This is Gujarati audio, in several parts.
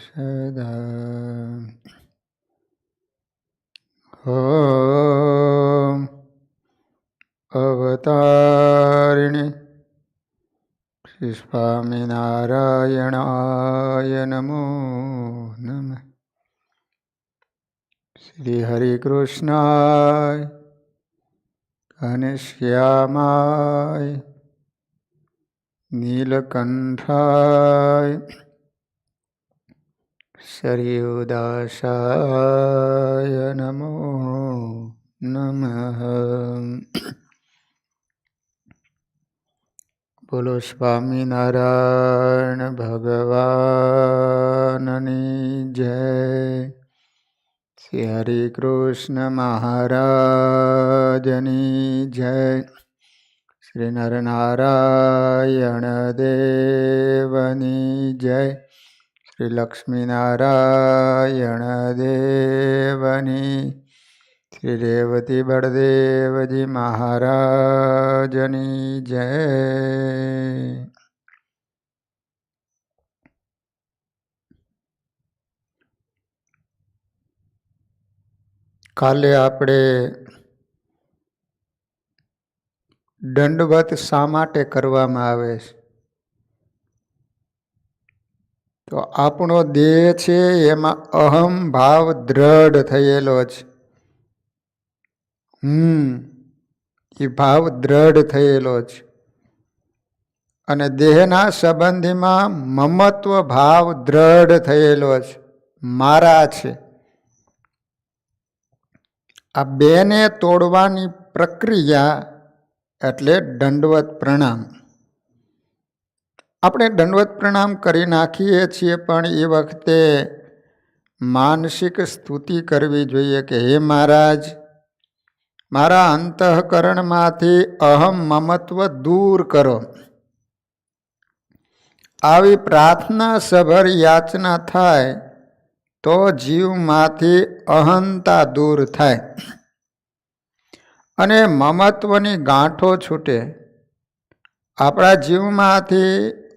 સદા ઓમ અવતારિણી શ્રી સ્વામિનારાયણાય નમો નમઃ. શ્રી હરિકૃષ્ણાય ઘનશ્યામાય નીલકંઠાય સરયુદાસાય નમો નમઃ. બોલો સ્વામિનારાયણ ભગવાનની જય. શ્રી હરિકૃષ્ણ મહારાજની જય. શ્રી નરનારાયણ દેવની જય. શ્રી લક્ષ્મીનારાયણ દેવની, શ્રી રેવતી બળદેવજી મહારાજની જય. કાલે આપણે દંડવત શા માટે કરવામાં આવે છે? તો આપણો દેહ છે એમાં અહમ ભાવ દ્રઢ થયેલો છે. એ ભાવ દ્રઢ થયેલો છે. અને દેહના સંબંધીમાં મમત્વ ભાવ દ્રઢ થયેલો છે. મારા છે. આ બેને તોડવાની પ્રક્રિયા એટલે દંડવત પ્રણામ. આપણે દંડવત પ્રણામ કરી નાખીએ છીએ, પણ એ વખતે માનસિક સ્તુતિ કરવી જોઈએ કે હે મહારાજ, મારા અંતઃકરણમાંથી અહમ મમત્વ દૂર કરો. આવી પ્રાર્થના સભર યાચના થાય તો જીવમાંથી અહંતા દૂર થાય અને મમત્વની ગાંઠો છૂટે. આપણા જીવમાંથી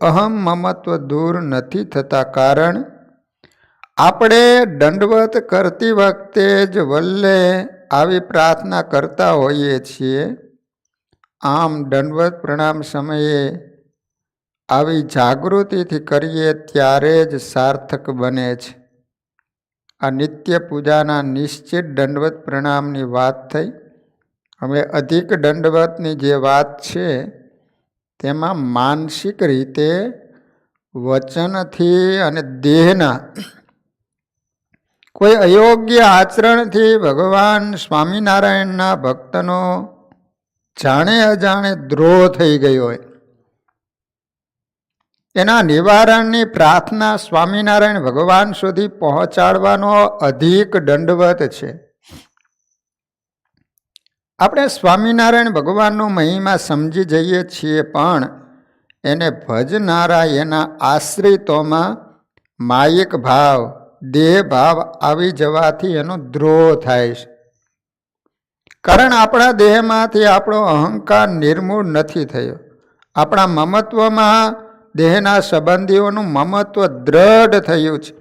અહમ મમત્વ દૂર નથી થતા, કારણ આપણે દંડવત કરતી વખતે જ વલ્લે આવી પ્રાર્થના કરતા હોઈએ છીએ. આમ દંડવત પ્રણામ સમયે આવી જાગૃતિથી કરીએ ત્યારે જ સાર્થક બને છે. આ નિત્ય પૂજાના નિશ્ચિત દંડવત પ્રણામની વાત થઈ. હવે અધિક દંડવતની જે વાત છે તેમાં માનસિક રીતે વચનથી અને દેહના કોઈ અયોગ્ય આચરણથી ભગવાન સ્વામિનારાયણના ભક્તનો જાણે અજાણે દ્રોહ થઈ ગયો હોય, એના નિવારણની પ્રાર્થના સ્વામિનારાયણ ભગવાન સુધી પહોંચાડવાનો અધિક દંડવત છે. આપણે સ્વામિનારાયણ ભગવાનનો મહિમા સમજી જઈએ છીએ, પણ એને ભજનારા એના આશ્રિતોમાં માયિક ભાવ, દેહ ભાવ આવી જવાથી એનો દ્રોહ થાય છે. કારણ આપણા દેહમાંથી આપણો અહંકાર નિર્મૂળ નથી થયો. આપણા મમત્વમાં દેહના સંબંધીઓનું મમત્વ દ્રઢ થયું છે.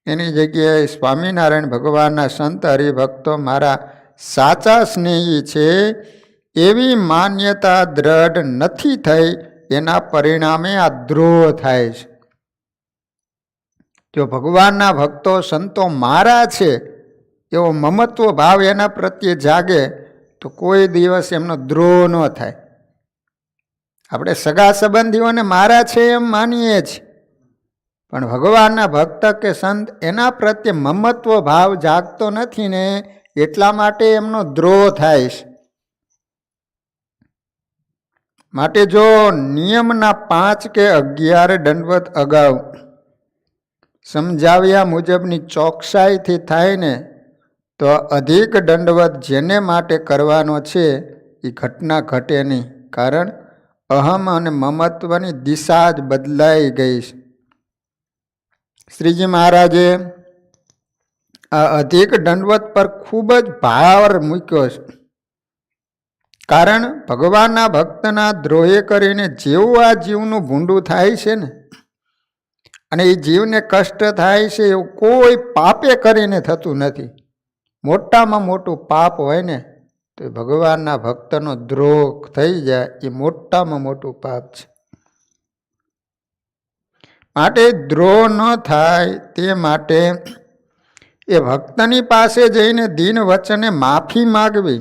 એની જગ્યાએ સ્વામિનારાયણ ભગવાનના સંત હરિભક્તો મારા સાચા સ્નેહી છે એવી માન્યતા દ્રઢ નથી થઈ. એના પરિણામે આ દ્રોહ થાય છે. જો ભગવાનના ભક્તો સંતો મારા છે એવો મમત્વ ભાવ એના પ્રત્યે જાગે તો કોઈ દિવસ એમનો દ્રોહ ન થાય. આપણે સગા સંબંધીઓને મારા છે એમ માનીએ છીએ, પણ ભગવાનના ભક્ત કે સંત એના પ્રત્યે મમત્વ ભાવ જાગતો નથી ને, એટલા માટે એમનો દ્રોહ થાય છે. માટે જો નિયમના 5 કે 11 દંડવત અગાઉ સમજાવ્યા મુજબની ચોકસાઈથી થાય ને, તો અધિક દંડવત જેને માટે કરવાનો છે એ ઘટના ઘટે નહીં. કારણ અહમ અને મમત્વની દિશા જ બદલાઈ ગઈ છે. શ્રીજી મહારાજે આ અધિક દંડવત પર ખૂબ જ ભાર મૂક્યો છે. કારણ ભગવાનના ભક્તના દ્રોહે કરીને જેવું આ જીવનું ભૂંડું થાય છે ને, અને એ જીવને કષ્ટ થાય છે એવું કોઈ પાપે કરીને થતું નથી. મોટામાં મોટું પાપ હોય ને તો ભગવાનના ભક્તનો દ્રોહ થઈ જાય એ મોટામાં મોટું પાપ છે. માટે દ્રોહ ન થાય તે માટે એ ભક્તની પાસે જઈને દીન વચને માફી માગવી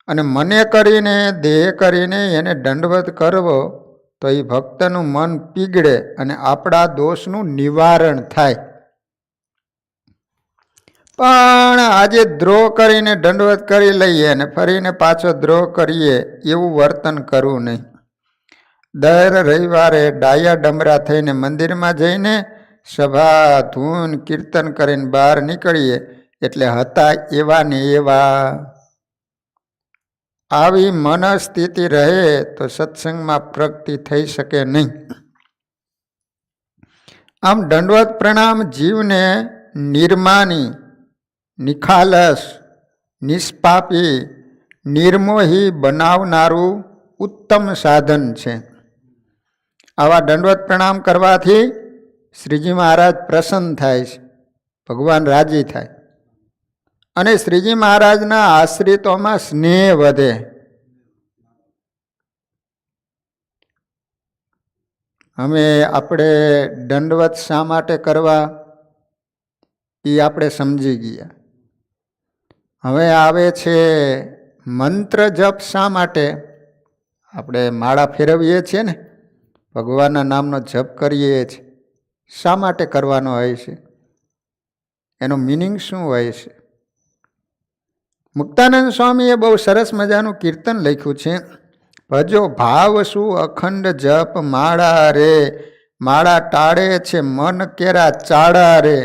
અને મને કરીને દેહ કરીને એને દંડવત કરવો તો એ ભક્તનું મન પીગળે અને આપણા દોષનું નિવારણ થાય. પણ આજે દ્રોહ કરીને દંડવત કરી લઈએ અને ફરીને પાછો દ્રોહ કરીએ એવું વર્તન કરવું નહીં. દર રવિવારે ડાયા ડમરા થઈને મંદિરમાં જઈને સભા ધૂન કીર્તન કરીને બહાર નીકળીએ એટલે હતા એવા ને એવા. આવી મનસ્થિતિ રહે તો સત્સંગમાં પ્રગતિ થઈ શકે નહીં. આમ દંડવત પ્રણામ જીવને નિર્માની, નિખાલસ, નિષ્પાપી, નિર્મોહી બનાવનારું ઉત્તમ સાધન છે. આવા દંડવત પ્રણામ કરવાથી શ્રીજી મહારાજ પ્રસન્ન થાય છે, ભગવાન રાજી થાય અને શ્રીજી મહારાજના આશ્રિતોમાં સ્નેહ વધે. અમે આપણે દંડવત શા માટે કરવા એ આપણે સમજી ગયા. હવે આવે છે મંત્ર જપ શા માટે. આપણે માળા ફેરવીએ છીએ ને, ભગવાનના નામનો જપ કરીએ છીએ, શા માટે કરવાનો હોય છે, એનો મિનિંગ શું હોય છે. મુક્તાનંદ સ્વામીએ બહુ સરસ મજાનું કીર્તન લખ્યું છે. ભજો ભાવ શું અખંડ જપ માળા રે, માળા ટાળે છે મન કેરા ચાળા રે,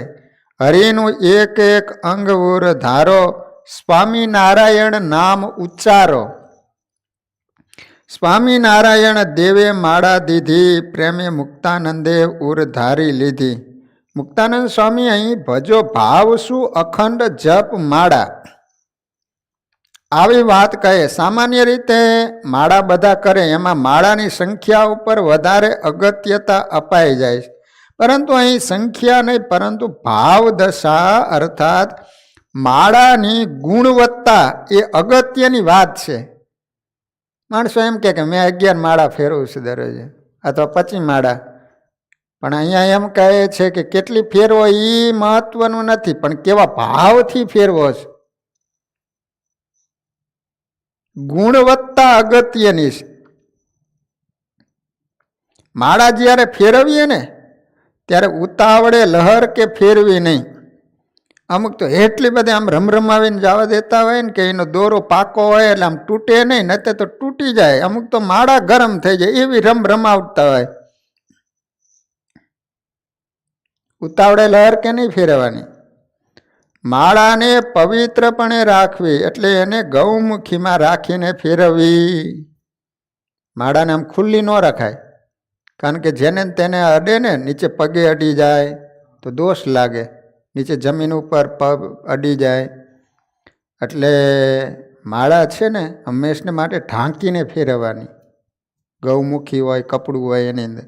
હરિનું એક એક અંગ ઉર ધારો, સ્વામિનારાયણ નામ ઉચ્ચારો. સ્વામિનારાયણ દેવે માળા દીધી, પ્રેમે મુક્તાનંદે ઉર ધારી લીધી. મુક્તાનંદ સ્વામી અહીં ભજો ભાવ શું અખંડ જપ માળા આવી વાત કહે. સામાન્ય રીતે માળા બધા કરે, એમાં માળાની સંખ્યા ઉપર વધારે અગત્યતા અપાઈ જાય છે. પરંતુ અહીં સંખ્યા નહીં પરંતુ ભાવ દશા અર્થાત માળાની ગુણવત્તા એ અગત્યની વાત છે. માણસો એમ કે મેં 11 માળા ફેરવું છું દરરોજ અથવા 25 માળા, પણ અહીંયા એમ કહે છે કે કેટલી ફેરવો એ મહત્વનું નથી, પણ કેવા ભાવથી ફેરવો છે. ગુણવત્તા અગત્યની છે. માળા જ્યારે ફેરવીએ ને ત્યારે ઉતાવળે લહર કે ફેરવી નહીં. અમુક તો એટલી બધી આમ રમરમાવીને જવા દેતા હોય ને કે એનો દોરો પાકો હોય એટલે આમ તૂટે નહીં, નતે તો તૂટી જાય. અમુક તો માળા ગરમ થઈ જાય એવી રમરમાવતા હોય. ઉતાવળે લહર કે નહીં ફેરવવાની. માળાને પવિત્રપણે રાખવી એટલે એને ગૌમુખીમાં રાખીને ફેરવવી. માળાને આમ ખુલ્લી ન રખાય, કારણ કે જેને તેને અડે ને, નીચે પગે અડી જાય તો દોષ લાગે, નીચે જમીન ઉપર પગ અડી જાય. એટલે માળા છે ને હંમેશને માટે ઢાંકીને ફેરવવાની, ગૌમુખી હોય કપડું હોય એની અંદર.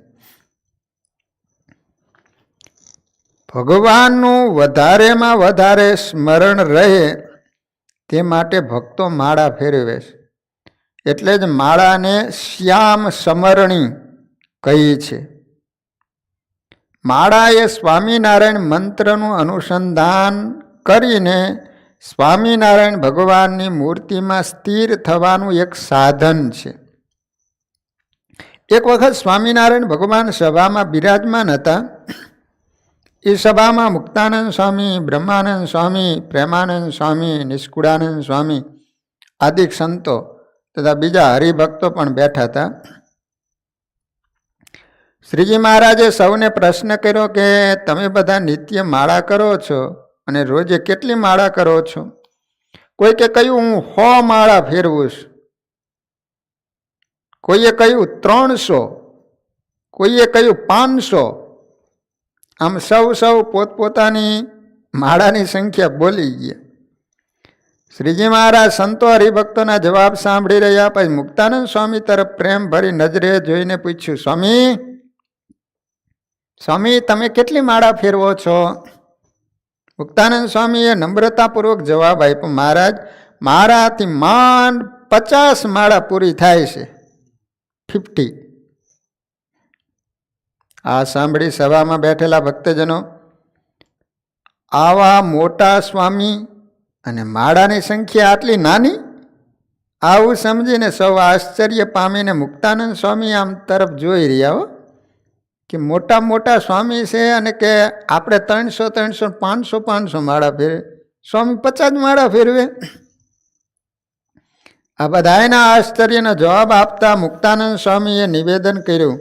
ભગવાનનું વધારેમાં વધારે સ્મરણ રહે તે માટે ભક્તો માળા ફેરવે છે. એટલે જ માળાને શ્યામ સમરણી કહી છે. માળા એ સ્વામિનારાયણ મંત્રનું અનુસંધાન કરીને સ્વામિનારાયણ ભગવાનની મૂર્તિમાં સ્થિર થવાનું એક સાધન છે. એક વખત સ્વામિનારાયણ ભગવાન સભામાં બિરાજમાન હતા. એ સભામાં મુક્તાનંદ સ્વામી, બ્રહ્માનંદ સ્વામી, પ્રેમાનંદ સ્વામી, નિષ્કુળાનંદ સ્વામી આદિ સંતો તથા બીજા હરિભક્તો પણ બેઠા હતા. શ્રીજી મહારાજે સૌને પ્રશ્ન કર્યો કે તમે બધા નિત્ય માળા કરો છો અને રોજે કેટલી માળા કરો છો? કોઈકે કહ્યું હું 100 માળા ફેરવું છું, કોઈએ કહ્યું 300, કોઈએ કહ્યું 500. આમ સૌ પોતપોતાની માળાની સંખ્યા બોલી ગયા. શ્રીજી મહારાજ સંતો હરિભક્તોના જવાબ સાંભળી રહ્યા. પછી મુક્તાનંદ સ્વામી તરફ પ્રેમ ભરી નજરે જોઈને પૂછ્યું, સ્વામી સ્વામી તમે કેટલી માળા ફેરવો છો? મુક્તાનંદ સ્વામીએ નમ્રતાપૂર્વક જવાબ આપ્યો, મહારાજ મારાથી માંડ 50 માળા પૂરી થાય છે, 50. આ સાંભળી સભામાં બેઠેલા ભક્તજનો, આવા મોટા સ્વામી અને માળાની સંખ્યા આટલી નાની? આવું સમજીને સૌ આશ્ચર્ય પામીને મુક્તાનંદ સ્વામી આમ તરફ જોઈ રહ્યા હો, કે મોટા મોટા સ્વામી છે અને કે આપણે 300 500 માળા ફેરવે, સ્વામી 50 માળા ફેરવે. આ બધાના આશ્ચર્યનો જવાબ આપતા મુક્તાનંદ સ્વામીએ નિવેદન કર્યું,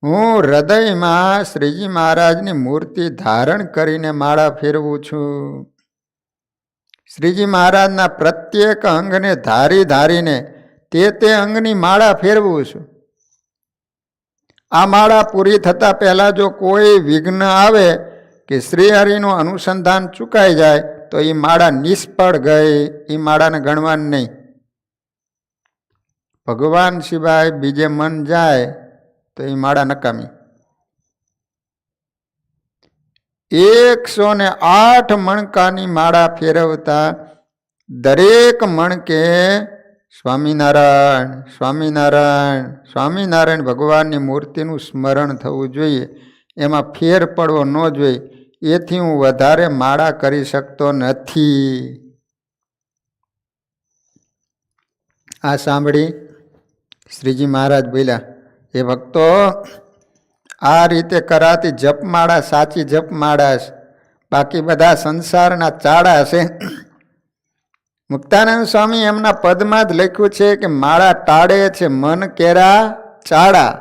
હું હૃદયમાં શ્રીજી મહારાજની મૂર્તિ ધારણ કરીને માળા ફેરવું છું. શ્રીજી મહારાજના પ્રત્યેક અંગને ધારીને તે અંગની માળા ફેરવું છું. આ માળા પૂરી થતા પહેલા જો કોઈ વિઘ્ન આવે કે શ્રીહરિનું અનુસંધાન ચૂકાઈ જાય તો એ માળા નિષ્ફળ ગઈ, એ માળાને ગણવાની નહીં. ભગવાન સિવાય બીજે મન જાય તો એ માળા નકામી. 108 મણકાની માળા ફેરવતા દરેક મણકે સ્વામિનારાયણ સ્વામિનારાયણ સ્વામિનારાયણ ભગવાનની મૂર્તિનું સ્મરણ થવું જોઈએ, એમાં ફેર પડવો ન જોઈએ. એથી હું વધારે માળા કરી શકતો નથી. આ સાંભળી શ્રીજી મહારાજ બોલ્યા, એ ભક્તો, આ રીતે કરાતી જપમાળા સાચી જપમાળા છે, બાકી બધા સંસારના ચાડા છે. મુક્તાનંદ સ્વામી એમના પદમાં જ લખ્યું છે કે માળા ટાળે છે મન કેરા ચાડા.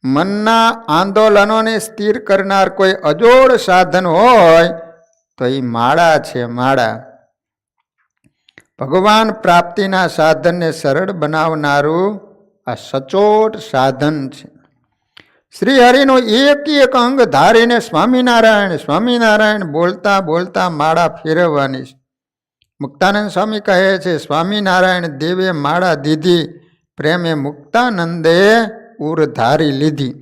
મનના આંદોલનોને સ્થિર કરનાર કોઈ અજોડ સાધન હોય તો એ માળા છે, માળા. ભગવાન પ્રાપ્તિના સાધનને સરળ બનાવનારું આ સચોટ સાધન છે. શ્રી હરિનું એક અંગ ધારીને સ્વામિનારાયણ સ્વામિનારાયણ બોલતા બોલતા માળા ફેરવવાની છે. મુક્તાનંદ સ્વામી કહે છે, સ્વામિનારાયણ દેવે માળા દીધી, પ્રેમે મુક્તાનંદે ઉર ધારી લીધી.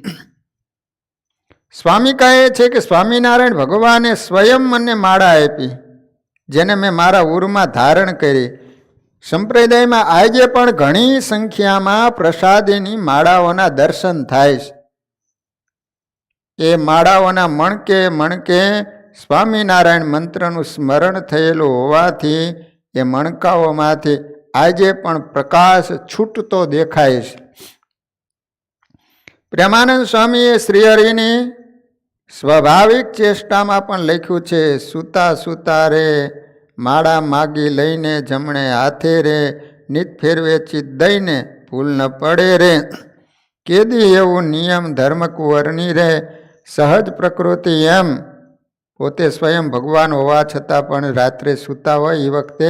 સ્વામી કહે છે કે સ્વામિનારાયણ ભગવાને સ્વયં મને માળા આપી, જેને મેં મારા ઉરમાં ધારણ કરી. સંપ્રદાયમાં આજે પણ ઘણી સંખ્યામાં પ્રસાદીની માળાઓના દર્શન થાય છે. એ માળાઓના મણકે મણકે સ્વામિનારાયણ મંત્રનું સ્મરણ થયેલું હોવાથી એ મણકાઓમાંથી આજે પણ પ્રકાશ છૂટતો દેખાય છે. પ્રેમાનંદ સ્વામીએ શ્રીહરિની સ્વાભાવિક ચેષ્ટામાં પણ લખ્યું છે, સૂતા સૂતા રે માળા માગી લઈને જમણે હાથે રે, નિત ફેરવે ચિત દઈને ભૂલ ન પડે રે. કેદી એવું નિયમ ધર્મ કુંવરની રે, સહજ પ્રકૃતિ એમ. પોતે સ્વયં ભગવાન હોવા છતાં પણ રાત્રે સૂતા હોય એ વખતે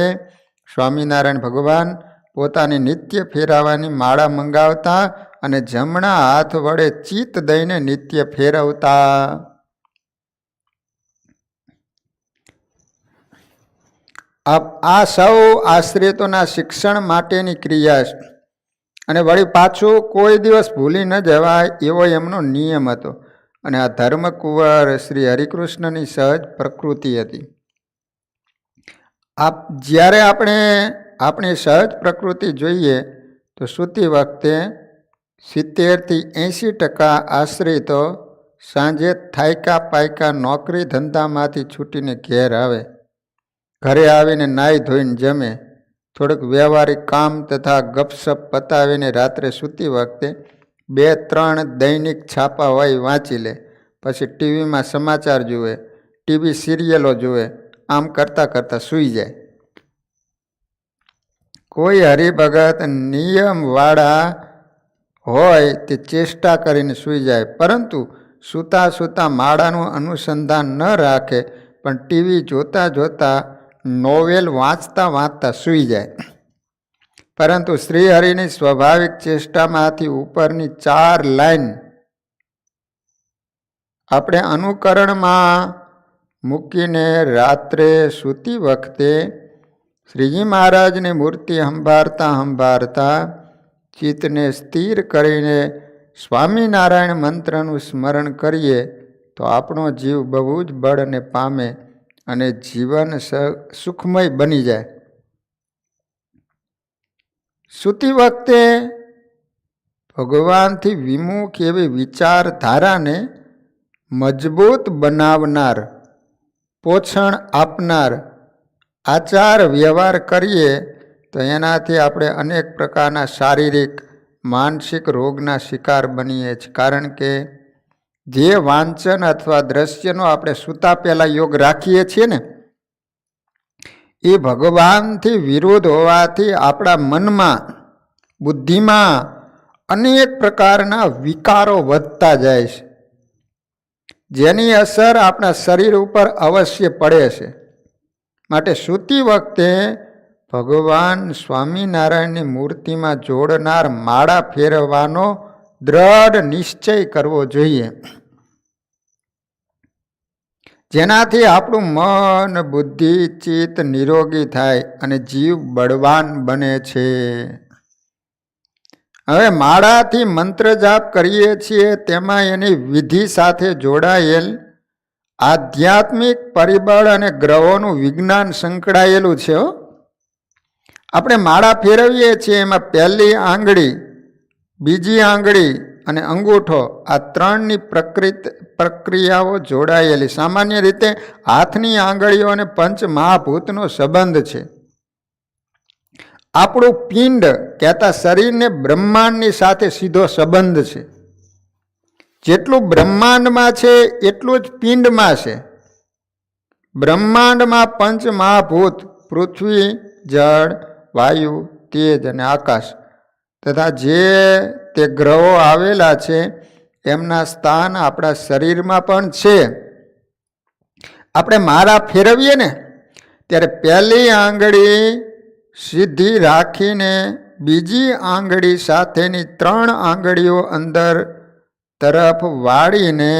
સ્વામિનારાયણ ભગવાન પોતાની નિત્ય ફેરવવાની માળા મંગાવતા અને જમણા હાથ વડે ચિત દઈને નિત્ય ફેરવતા. આ સૌ આશ્રિતોના શિક્ષણ માટેની ક્રિયા છે અને વળી પાછું કોઈ દિવસ ભૂલી ન જવાય એવો એમનો નિયમ હતો. અને આ ધર્મકુંવર શ્રી હરિકૃષ્ણની સહજ પ્રકૃતિ હતી. જ્યારે આપણે આપણી સહજ પ્રકૃતિ જોઈએ તો સૂતી વખતે 70-80% આશ્રિતો સાંજે થાયકા પાયકા નોકરી ધંધામાંથી છૂટીને ઘેર આવે. ઘરે આવીને નાહી ધોઈને જમે, થોડુંક વ્યવહારિક કામ તથા ગપસપ પતાવીને રાત્રે સૂતી વખતે 2-3 દૈનિક છાપા હોય વાંચી લે, પછી ટીવીમાં સમાચાર જુએ, ટીવી સિરિયલો જુએ, આમ કરતાં કરતાં સૂઈ જાય. કોઈ હરિભગત નિયમવાળા હોય તે ચેષ્ટા કરીને સૂઈ જાય, પરંતુ સૂતા સૂતા માળાનું અનુસંધાન ન રાખે પણ ટીવી જોતા જોતા નોવેલ વાંચતા વાંચતા સૂઈ જાય. પરંતુ શ્રીહરિની સ્વાભાવિક ચેષ્ટામાંથી ઉપરની 4 લાઈન આપણે અનુકરણમાં મૂકીને રાત્રે સૂતી વખતે શ્રીજી મહારાજની મૂર્તિ સંભાળતા સંભાળતા ચિત્તને સ્થિર કરીને સ્વામિનારાયણ મંત્રનું સ્મરણ કરીએ તો આપણો જીવ બહુ જ બળને પામે અને જીવન સુખમય બની જાય. સૂતી વખતે ભગવાનથી વિમુખ એવી વિચારધારાને મજબૂત બનાવનાર, પોષણ આપનાર આચાર વ્યવહાર કરીએ તો એનાથી આપણે અનેક પ્રકારના શારીરિક માનસિક રોગના શિકાર બનીએ છીએ. કારણ કે જે વાંચન અથવા દ્રશ્યનો આપણે સૂતા પહેલાં યોગ રાખીએ છીએ ને, એ ભગવાનથી વિરોધ હોવાથી આપણા મનમાં, બુદ્ધિમાં અનેક પ્રકારના વિકારો વધતા જાય છે, જેની અસર આપણા શરીર ઉપર અવશ્ય પડે છે. માટે સૂતી વખતે ભગવાન સ્વામિનારાયણની મૂર્તિમાં જોડનાર માળા ફેરવવાનો દ્રઢ નિશ્ચય કરવો જોઈએ, જેનાથી આપણું મન, બુદ્ધિ, ચિત્ત નિરોગી થાય અને જીવ બળવાન બને છે. હવે માળાથી મંત્ર જાપ કરીએ છીએ તેમાં એની વિધિ સાથે જોડાયેલ આધ્યાત્મિક પરિબળ અને ગ્રહોનું વિજ્ઞાન સંકળાયેલું છે. આપણે માળા ફેરવીએ છીએ એમાં પહેલી આંગળી, બીજી આંગળી અને અંગૂઠો, આ ત્રણની પ્રક્રિયાઓ જોડાયેલી. સામાન્ય રીતે હાથની આંગળીઓ અને પંચ મહાભૂતનો સંબંધ છે. આપણું પિંડ કહેતા શરીરને બ્રહ્માંડની સાથે સીધો સંબંધ છે. જેટલું બ્રહ્માંડમાં છે એટલું જ પિંડમાં છે. બ્રહ્માંડમાં પંચ મહાભૂત પૃથ્વી, જળ, વાયુ, તેજ અને આકાશ તથા જે તે ગ્રહો આવેલા છે એમના સ્થાન આપણા શરીરમાં પણ છે. આપણે માળા ફેરવીએ ને ત્યારે પહેલી આંગળી સીધી રાખીને બીજી આંગળી સાથેની 3 આંગળીઓ અંદર તરફ વાળીને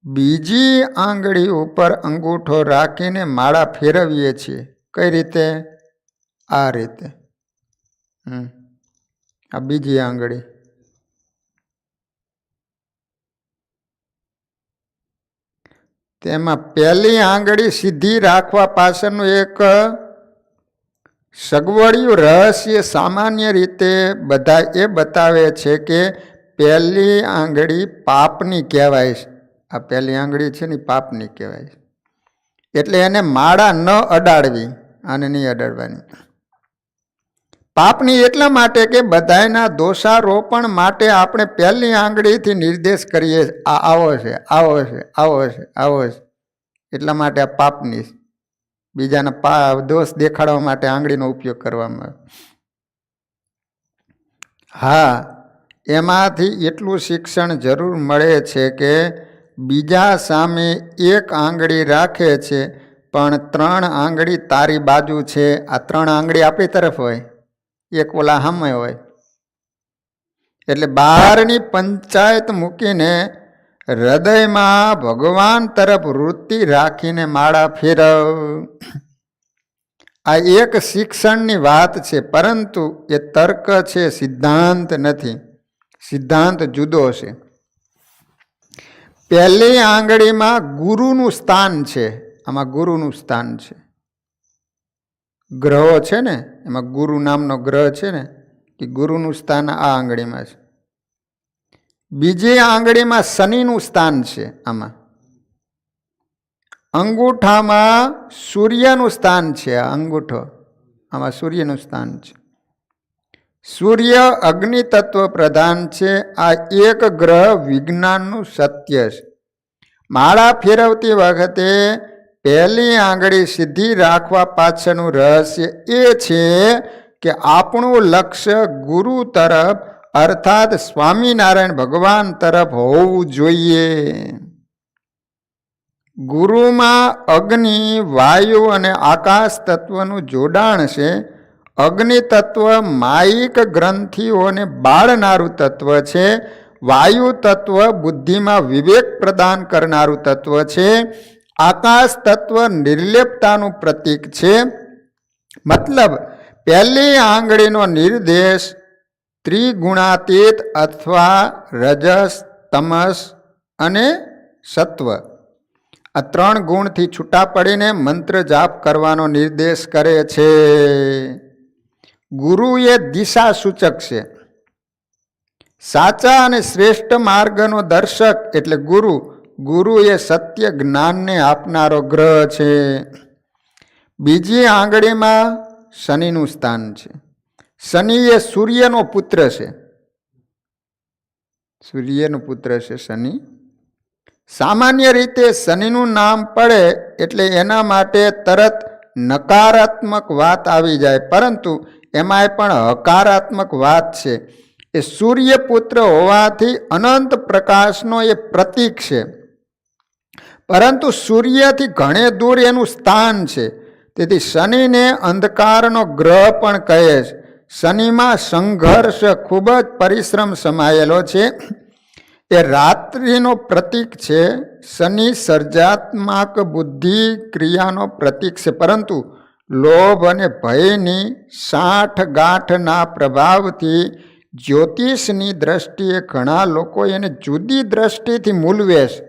બીજી આંગળી ઉપર અંગૂઠો રાખીને માળા ફેરવીએ છીએ. કઈ રીતે? આ રીતે. આ બીજી આંગળી. તેમાં પહેલી આંગળી સીધી રાખવા પાછળનું એક સગવડિયું રહસ્ય સામાન્ય રીતે બધા એ બતાવે છે કે પહેલી આંગળી પાપની કહેવાય છે. આ પહેલી આંગળી છે ને પાપની કહેવાય છે. એટલે એને માળા ન અડાડવી, આને નહીં અડાડવાની. પાપની એટલા માટે કે બધાના દોષારોપણ માટે આપણે પહેલી આંગળીથી નિર્દેશ કરીએ, આ આવો છે, આવો છે, આવો છે, આવો છે, એટલા માટે આ પાપની. બીજાના દોષ દેખાડવા માટે આંગળીનો ઉપયોગ કરવામાં આવે. હા, એમાંથી એટલું શિક્ષણ જરૂર મળે છે કે બીજા સામે એક આંગળી રાખે છે પણ 3 આંગળી તારી બાજુ છે. આ 3 આંગળી આપણી તરફ હોય, એક ઓલા સામે હોય. એટલે બહારની પંચાયત મૂકીને હૃદયમાં ભગવાન તરફ વૃત્તિ રાખીને માળા ફેરવ. આ એક શિક્ષણની વાત છે, પરંતુ એ તર્ક છે, સિદ્ધાંત નથી. સિદ્ધાંત જુદો છે. પહેલી આંગળીમાં ગુરુનું સ્થાન છે. આમાં ગુરુનું સ્થાન છે. ગ્રહો છે ને, એમાં ગુરુ નામનો ગ્રહ છે ને, કે ગુરુનું સ્થાન આ આંગળીમાં છે. બીજી આંગળીમાં શનિનું સ્થાન છે. આમાં અંગૂઠામાં સૂર્યનું સ્થાન છે. આ અંગૂઠો, આમાં સૂર્યનું સ્થાન છે. સૂર્ય અગ્નિ તત્વ પ્રધાન છે. આ એક ગ્રહ વિજ્ઞાનનું સત્ય છે. માળા ફેરવતી વખતે પહેલી આંગળી સીધી રાખવા પાછળનું રહસ્ય એ છે કે આપણું લક્ષ્ય ગુરુ તરફ અર્થાત સ્વામિનારાયણ ભગવાન તરફ હોવું જોઈએ. ગુરુમાં અગ્નિ, વાયુ અને આકાશ તત્વનું જોડાણ છે. અગ્નિ તત્વ માયિક ગ્રંથિઓને બાળનારું તત્વ છે. વાયુ તત્વ બુદ્ધિમાં વિવેક પ્રદાન કરનારું તત્વ છે. આકાશ તત્વ નિર્લેપતાનું પ્રતીક છે. મતલબ પહેલી આંગળીનો નિર્દેશ ત્રિગુણાતીત અથવા રજસ, તમસ અને સત્વ, આ 3 ગુણથી છૂટા પડીને મંત્ર જાપ કરવાનો નિર્દેશ કરે છે. ગુરુ એ દિશા સૂચક છે. સાચા અને શ્રેષ્ઠ માર્ગનો દર્શક એટલે ગુરુ. ગુરુ એ સત્ય જ્ઞાનને આપનારો ગ્રહ છે. બીજી આંગળીમાં શનિનું સ્થાન છે. શનિ એ સૂર્યનો પુત્ર છે. સૂર્યનો પુત્ર છે શનિ. સામાન્ય રીતે શનિનું નામ પડે એટલે એના માટે તરત નકારાત્મક વાત આવી જાય, પરંતુ એમાંય પણ હકારાત્મક વાત છે. એ સૂર્યપુત્ર હોવાથી અનંત પ્રકાશનો એ પ્રતીક છે, પરંતુ સૂર્યથી ઘણે દૂર એનું સ્થાન છે. તેથી શનિને અંધકારનો ગ્રહ પણ કહે છે. શનિમાં સંઘર્ષ, ખૂબ જ પરિશ્રમ સમાયેલો છે. એ રાત્રિનો પ્રતીક છે. શનિ સર્જાત્મક બુદ્ધિ ક્રિયાનો પ્રતીક છે, પરંતુ લોભ અને ભયની સાઠગાંઠના પ્રભાવથી જ્યોતિષની દ્રષ્ટિએ ઘણા લોકો એને જુદી દ્રષ્ટિથી મૂલવે છે.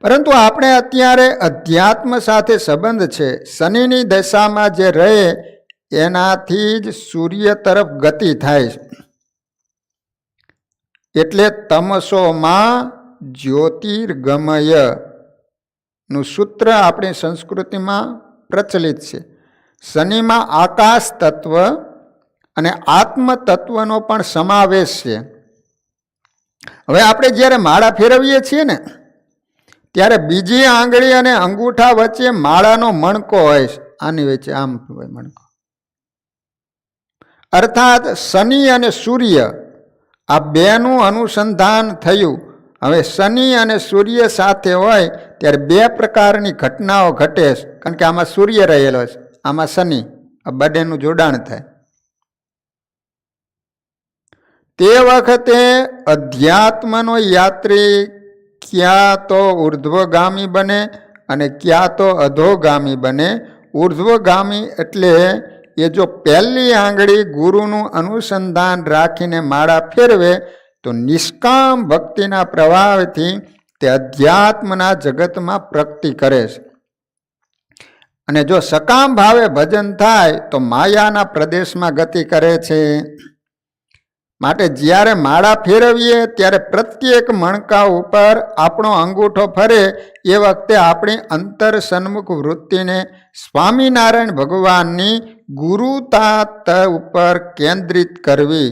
પરંતુ આપણે અત્યારે અધ્યાત્મ સાથે સંબંધ છે. શનિની દશામાં જે રહે એનાથી જ સૂર્ય તરફ ગતિ થાય છે. એટલે તમસોમાં જ્યોતિર્ગમય નું સૂત્ર આપણી સંસ્કૃતિમાં પ્રચલિત છે. શનિમાં આકાશ તત્વ અને આત્મ તત્વનો પણ સમાવેશ છે. હવે આપણે જ્યારે માળા ફેરવીએ છીએ ને, ત્યારે બીજી આંગળી અને અંગૂઠા વચ્ચે માળાનો મણકો હોય છે. આની વચ્ચે આમ હોય મણકો. અર્થાત શનિ અને સૂર્ય આ બેનું અનુસંધાન થયું. હવે શનિ અને સૂર્ય સાથે હોય ત્યારે 2 પ્રકારની ઘટનાઓ ઘટે છે, કારણ કે આમાં સૂર્ય રહેલો છે, આમાં શનિ, આ બંનેનું જોડાણ થાય. તે વખતે અધ્યાત્મનો યાત્રી ક્યાં તો ઉર્ધ્વગામી બને અને ક્યાં તો અધોગામી બને. ઉર્ધ્વગામી એટલે એ જો પહેલી આંગળી ગુરુનું અનુસંધાન રાખીને માળા ફેરવે તો નિષ્કામ ભક્તિના પ્રભાવથી તે અધ્યાત્મના જગતમાં પ્રગતિ કરે છે. અને જો સકામ ભાવે ભજન થાય તો માયાના પ્રદેશમાં ગતિ કરે છે. માટે જ્યારે માળા ફેરવીએ ત્યારે પ્રત્યેક મણકા ઉપર આપણો અંગૂઠો ફરે એ વખતે આપણી અંતર સન્મુખ વૃત્તિને સ્વામિનારાયણ ભગવાનની ગુરુતા ઉપર કેન્દ્રિત કરવી.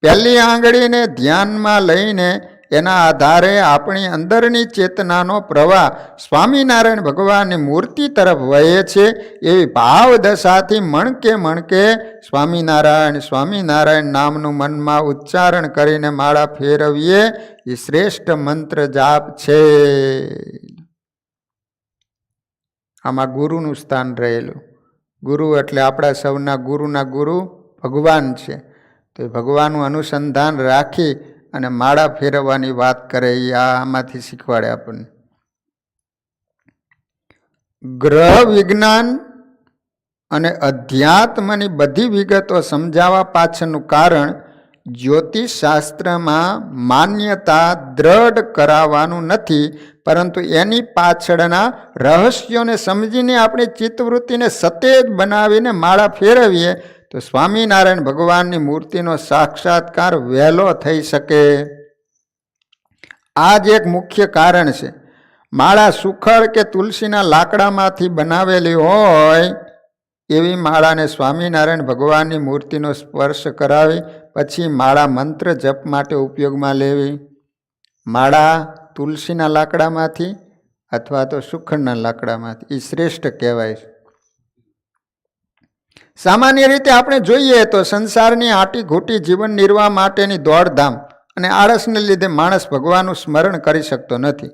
પહેલી આંગળીને ધ્યાનમાં લઈને એના આધારે આપણી અંદરની ચેતનાનો પ્રવાહ સ્વામિનારાયણ ભગવાનની મૂર્તિ તરફ વહે છે. એવી ભાવદશાથી મણકે મણકે સ્વામિનારાયણ સ્વામિનારાયણ નામનું મનમાં ઉચ્ચારણ કરીને માળા ફેરવીએ એ શ્રેષ્ઠ મંત્ર જાપ છે. આમાં ગુરુનું સ્થાન રહેલું. ગુરુ એટલે આપણા સૌના ગુરુના ગુરુ ભગવાન છે. તો ભગવાનનું અનુસંધાન રાખી અને માળા ફેરવવાની વાત કરે એ આમાંથી શીખવાડે આપણને. ગ્રહ વિજ્ઞાન અને અધ્યાત્મની બધી વિગતો સમજાવવા પાછળનું કારણ જ્યોતિષ શાસ્ત્રમાં માન્યતા દ્રઢ કરાવવાનું નથી, પરંતુ એની પાછળના રહસ્યોને સમજીને આપણી ચિત્તવૃત્તિને સતેજ બનાવીને માળા ફેરવીએ તો સ્વામિનારાયણ ભગવાનની મૂર્તિનો સાક્ષાત્કાર વહેલો થઈ શકે. આ જ એક મુખ્ય કારણ છે. માળા સુખડ કે તુલસીના લાકડામાંથી બનાવેલી હોય એવી માળાને સ્વામિનારાયણ ભગવાનની મૂર્તિનો સ્પર્શ કરાવી પછી માળા મંત્ર જપ માટે ઉપયોગમાં લેવી. માળા તુલસીના લાકડામાંથી અથવા તો સુખડના લાકડામાંથી એ શ્રેષ્ઠ કહેવાય છે. સામાન્ય રીતે આપણે જોઈએ તો સંસારની આટી ઘૂંટી જીવન નિર્વાહ માટેની દોડધામ અને આળસને લીધે માણસ ભગવાનનું સ્મરણ કરી શકતો નથી.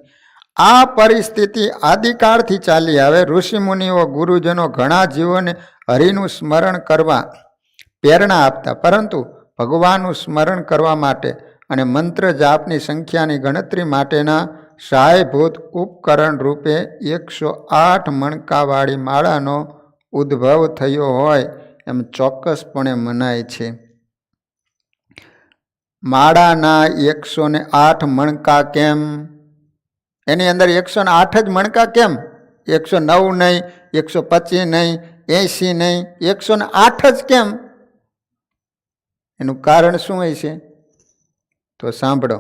આ પરિસ્થિતિ આદિકાળથી ચાલી આવે. ઋષિમુનિઓ ગુરુજનો ઘણા જીવોને હરિનું સ્મરણ કરવા પ્રેરણા આપતા, પરંતુ ભગવાનનું સ્મરણ કરવા માટે અને મંત્ર જાપની સંખ્યાની ગણતરી માટેના સહાયભૂત ઉપકરણ રૂપે 108 મણકાવાળી માળાનો ઉદ્ભવ થયો હોય એમ ચોક્કસપણે મનાય છે. માળાના 108 મણકા કેમ? એની અંદર 108 જ મણકા કેમ? 109 નહીં, 125 નહીં, 80 નહીં, 108 જ કેમ? એનું કારણ શું હોય છે? તો સાંભળો.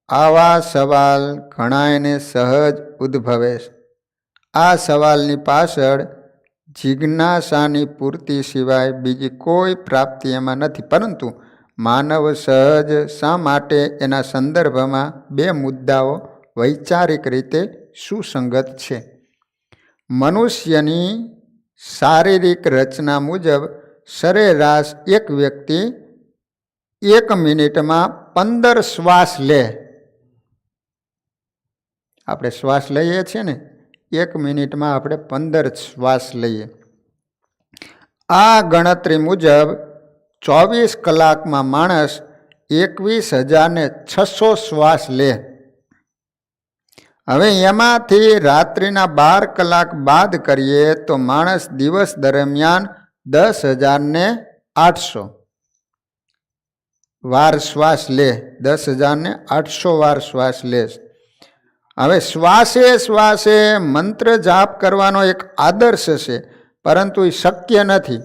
આવા સવાલ ઘણાયને સહજ ઉદ્ભવે છે. આ સવાલની પાછળ જિજ્ઞાસાની પૂર્તિ સિવાય બીજી કોઈ પ્રાપ્તિ એમાં નથી. પરંતુ માનવ સહજ શા માટે એના સંદર્ભમાં બે મુદ્દાઓ વૈચારિક રીતે સુસંગત છે. મનુષ્યની શારીરિક રચના મુજબ સરેરાશ એક વ્યક્તિ 1 મિનિટમાં 15 શ્વાસ લે. આપણે શ્વાસ લઈએ છીએ ને, 1 મિનિટમાં આપણે 15 શ્વાસ લઈએ. આ ગણતરી મુજબ 24 કલાકમાં માણસ 21,600 શ્વાસ લે. હવે એમાંથી રાત્રિના 12 કલાક બાદ કરીએ તો માણસ દિવસ દરમિયાન 10,800 વાર શ્વાસ લે. 10,800 વાર શ્વાસ લે. હવે શ્વાસે શ્વાસે મંત્ર જાપ કરવાનો એક આદર્શ છે, પરંતુ એ શક્ય નથી.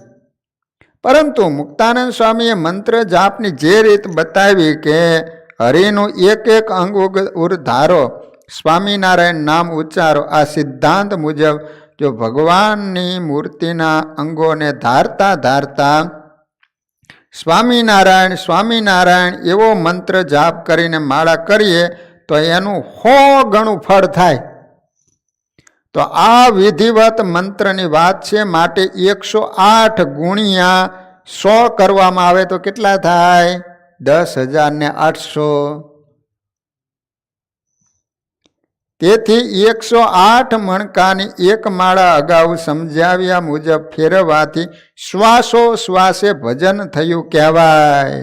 પરંતુ મુક્તાનંદ સ્વામીએ મંત્ર જાપની જે રીત બતાવી કે હરિનું એક એક અંગ ધારો, સ્વામિનારાયણ નામ ઉચ્ચારો, આ સિદ્ધાંત મુજબ જો ભગવાનની મૂર્તિના અંગોને ધારતા ધારતા સ્વામિનારાયણ સ્વામિનારાયણ એવો મંત્ર જાપ કરીને માળા કરીએ તો એનું 100 ગણું ફળ થાય. તો આ વિધિવત મંત્રની વાત છે. માટે 108 ગુણ્યા 100 કરવામાં આવે તો કેટલા થાય? 10,800. તેથી 108 મણકાની એક માળા અગાઉ સમજાવ્યા મુજબ ફેરવવાથી શ્વાસો શ્વાસે ભજન થયું કહેવાય.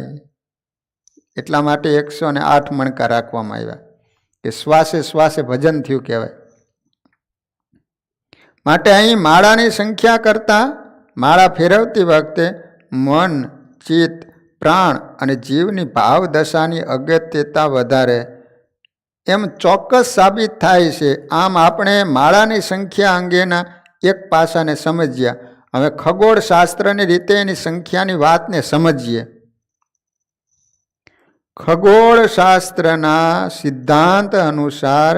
એટલા માટે 108 મણકા રાખવામાં આવ્યા કે શ્વાસે શ્વાસે ભજન થયું કહેવાય. માટે અહીં માળાની સંખ્યા કરતાં માળા ફેરવતી વખતે મન, ચિત્ત, પ્રાણ અને જીવની ભાવ દશાની અગત્યતા વધારે એમ ચોક્કસ સાબિત થાય છે. આમ આપણે માળાની સંખ્યા અંગેના એક પાસાને સમજ્યા. હવે ખગોળશાસ્ત્રની રીતે એની સંખ્યાની વાતને સમજીએ. ખગોળશાસ્ત્રના સિદ્ધાંત અનુસાર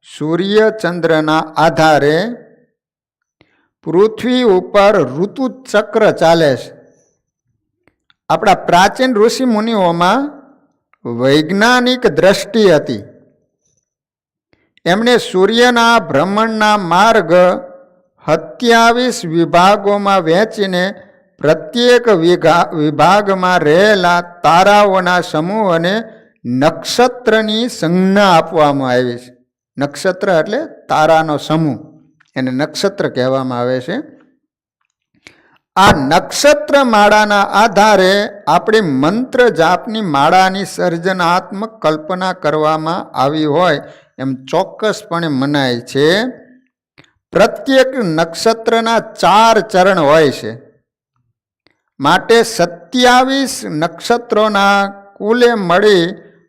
સૂર્ય ચંદ્રના આધારે પૃથ્વી ઉપર ઋતુચક્ર ચાલે છે. આપણા પ્રાચીન ઋષિ મુનિઓમાં વૈજ્ઞાનિક દ્રષ્ટિ હતી. એમણે સૂર્યના ભ્રમણના માર્ગ 27 વિભાગોમાં વહેંચીને પ્રત્યેક વિભાગમાં રહેલા તારાઓના સમૂહને નક્ષત્રની સંજ્ઞા આપવામાં આવી છે. નક્ષત્ર એટલે તારાનો સમૂહ, એને નક્ષત્ર કહેવામાં આવે છે. આ નક્ષત્ર માળાના આધારે આપણી મંત્ર જાપની માળાની સર્જનાત્મક કલ્પના કરવામાં આવી હોય એમ ચોક્કસપણે મનાય છે. પ્રત્યેક નક્ષત્રના 4 ચરણ હોય છે. માટે 27 નક્ષત્રોના કુલે મળી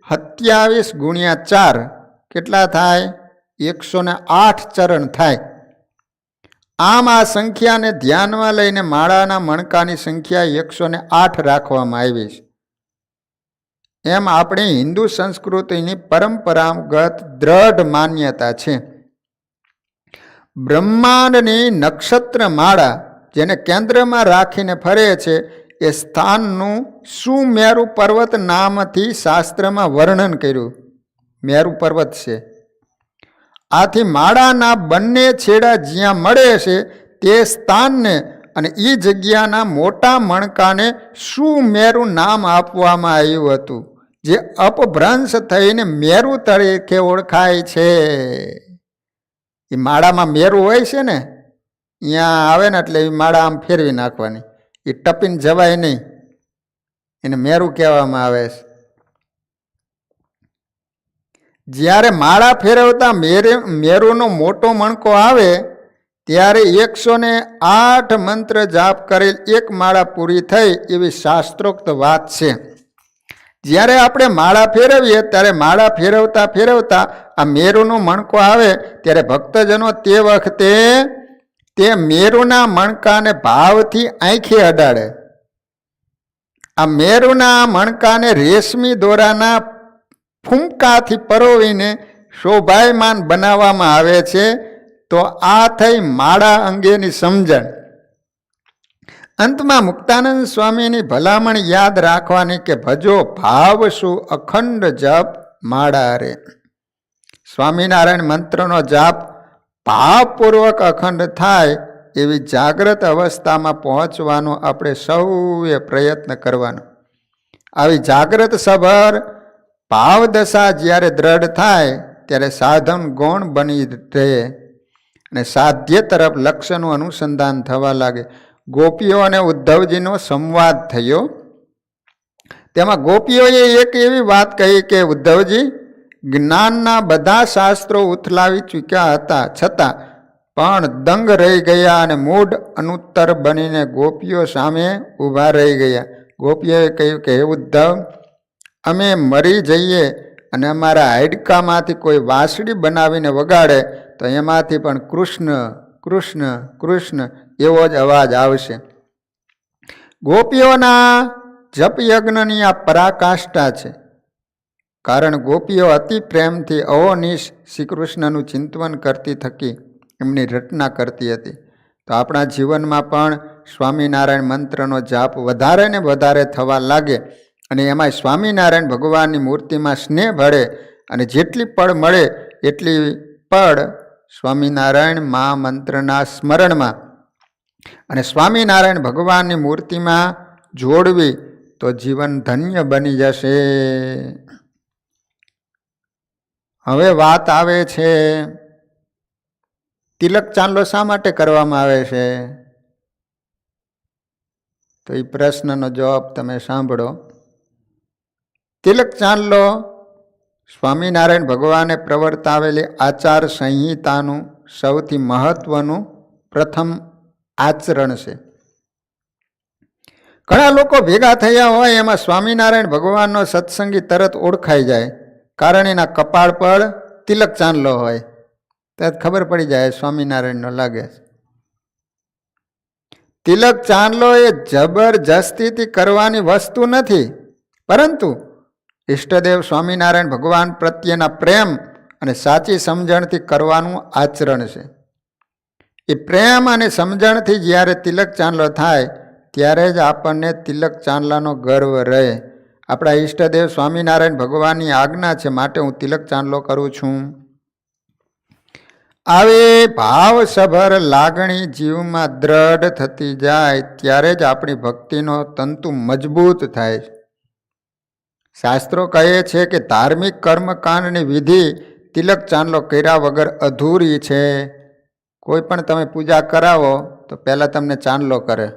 27 ગુણ્યા 4 કેટલા થાય? 108 ચરણ થાય. આમ આ સંખ્યાને ધ્યાનમાં લઈને માળાના મણકાની સંખ્યા 108 રાખવામાં આવી છે. એમ આપણી હિન્દુ સંસ્કૃતિની પરંપરાગત દ્રઢ માન્યતા છે. બ્રહ્માંડની નક્ષત્ર માળા જેને કેન્દ્રમાં રાખીને ફરે છે એ સ્થાનનું સુમેરુ પર્વત નામથી શાસ્ત્રમાં વર્ણન કર્યું. મેરુ પર્વત છે. આથી માળાના બંને છેડા જ્યાં મળે છે તે સ્થાનને અને એ જગ્યાના મોટા મણકાને સુમેરુ નામ આપવામાં આવ્યું હતું, જે અપભ્રંશ થઈને મેરુ તરીકે ઓળખાય છે. એ માળામાં મેરુ હોય છે ને, અહીંયા આવે ને એટલે એ માળા આમ ફેરવી નાખવાની, એ ટપીને જવાય નહીં, એને મેરુ કહેવામાં આવે છે. જ્યારે માળા ફેરવતા મેરુનો મોટો મણકો આવે ત્યારે 108 મંત્ર જાપ કરેલ એક માળા પૂરી થઈ એવી શાસ્ત્રોક્ત વાત છે. જ્યારે આપણે માળા ફેરવીએ ત્યારે માળા ફેરવતા ફેરવતા આ મેરુનો મણકો આવે ત્યારે ભક્તજનો તે વખતે તે મેરુના મણકાને ભાવથી આંખે અડાડે. આ મેરુના મણકાને રેશમી દોરાના ફૂંકાથી પરોવીને શોભાયમાન બનાવવામાં આવે છે. તો આ થઈ માળા અંગેની સમજણ. અંતમાં મુક્તાનંદ સ્વામીની ભલામણ યાદ રાખવાની કે ભજો ભાવ શું અખંડ જપ માળા રે. સ્વામિનારાયણ મંત્રનો જાપ ભાવપૂર્વક અખંડ થાય એવી જાગ્રત અવસ્થામાં પહોંચવાનો આપણે સૌએ પ્રયત્ન કરવાનો. આવી જાગ્રત સભર ભાવદશા જ્યારે દ્રઢ થાય ત્યારે સાધન ગૌણ બની રહે અને સાધ્ય તરફ લક્ષ્યનું અનુસંધાન થવા લાગે. ગોપીઓ અને ઉદ્ધવજીનો સંવાદ થયો. તેમાં ગોપીઓએ એક એવી વાત કહી કે ઉદ્ધવજી, જ્ઞાનના બધા શાસ્ત્રો ઉથલાવી ચૂક્યા હતા છતાં પણ દંગ રહી ગયા અને મૂઢ અનુત્તર બનીને ગોપીઓ સામે ઊભા રહી ગયા. ગોપીઓએ કહ્યું કે હે ઉદ્ધવ, અમે મરી જઈએ અને અમારા હાડકામાંથી કોઈ વાંસળી બનાવીને વગાડે તો એમાંથી પણ કૃષ્ણ કૃષ્ણ કૃષ્ણ એવો જ અવાજ આવશે. ગોપીઓના જપયજ્ઞની આ પરાકાષ્ઠા છે. કારણ ગોપીઓ અતિ પ્રેમથી અહોનિશ શ્રી કૃષ્ણનું ચિંતન કરતી થકી એમની રચના કરતી હતી. તો આપણા જીવનમાં પણ સ્વામિનારાયણ મંત્રનો જાપ વધારે ને વધારે થવા લાગે અને એમાં સ્વામિનારાયણ ભગવાનની મૂર્તિમાં સ્નેહ ભળે અને જેટલી પળ મળે એટલી પળ સ્વામિનારાયણ મહામંત્રના સ્મરણમાં અને સ્વામિનારાયણ ભગવાનની મૂર્તિમાં જોડવી તો જીવન ધન્ય બની જશે. હવે વાત આવે છે તિલક ચાંદલો શા માટે કરવામાં આવે છે? તો એ પ્રશ્નનો જવાબ તમે સાંભળો. તિલક ચાંદલો સ્વામિનારાયણ ભગવાને પ્રવર્તાવેલી આચાર સંહિતાનું સૌથી મહત્વનું પ્રથમ આચરણ છે. ઘણા લોકો ભેગા થયા હોય એમાં સ્વામિનારાયણ ભગવાનનો સત્સંગી તરત ઓળખાઈ જાય, કારણ એના કપાળ પર તિલક ચાંદલો હોય. ત્યારે ખબર પડી જાય સ્વામિનારાયણનો લાગે. તિલક ચાંદલો એ જબરજસ્તીથી કરવાની વસ્તુ નથી, પરંતુ ઈષ્ટદેવ સ્વામિનારાયણ ભગવાન પ્રત્યેના પ્રેમ અને સાચી સમજણથી કરવાનું આચરણ છે. એ પ્રેમ અને સમજણથી જ્યારે તિલક ચાંદલો થાય ત્યારે જ આપણને તિલક ચાંદલાનો ગર્વ રહે. આપણા ઈષ્ટદેવ સ્વામિનારાયણ ભગવાનની આજ્ઞા છે, માટે હું તિલક ચાંદલો કરું છું. આવી ભાવસભર લાગણી જીવમાં દ્રઢ થતી જાય ત્યારે જ આપણી ભક્તિનો તંતુ મજબૂત થાય. શાસ્ત્રો કહે છે કે ધાર્મિક કર્મકાંડની વિધિ તિલક ચાંદલો કર્યા વગર અધૂરી છે. કોઈ પણ તમે પૂજા કરાવો તો પહેલાં તમને ચાંદલો કરે.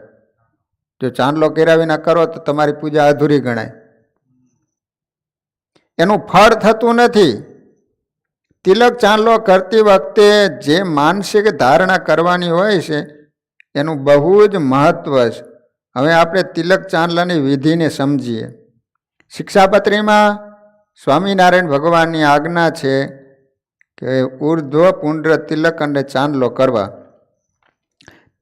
જો ચાંદલો કર્યા વિના કરો તો તમારી પૂજા અધૂરી ગણાય. એનું ફળ થતું નથી. તિલક ચાંદલો કરતી વખતે જે માનસિક ધારણા કરવાની હોય છે એનું બહુ જ મહત્વ છે. હવે આપણે તિલક ચાંદલાની વિધિને સમજીએ. શિક્ષાપત્રીમાં સ્વામિનારાયણ ભગવાનની આજ્ઞા છે કે ઉર્ધ્વ પુંડ્ર તિલક અને ચાંદલો કરવા.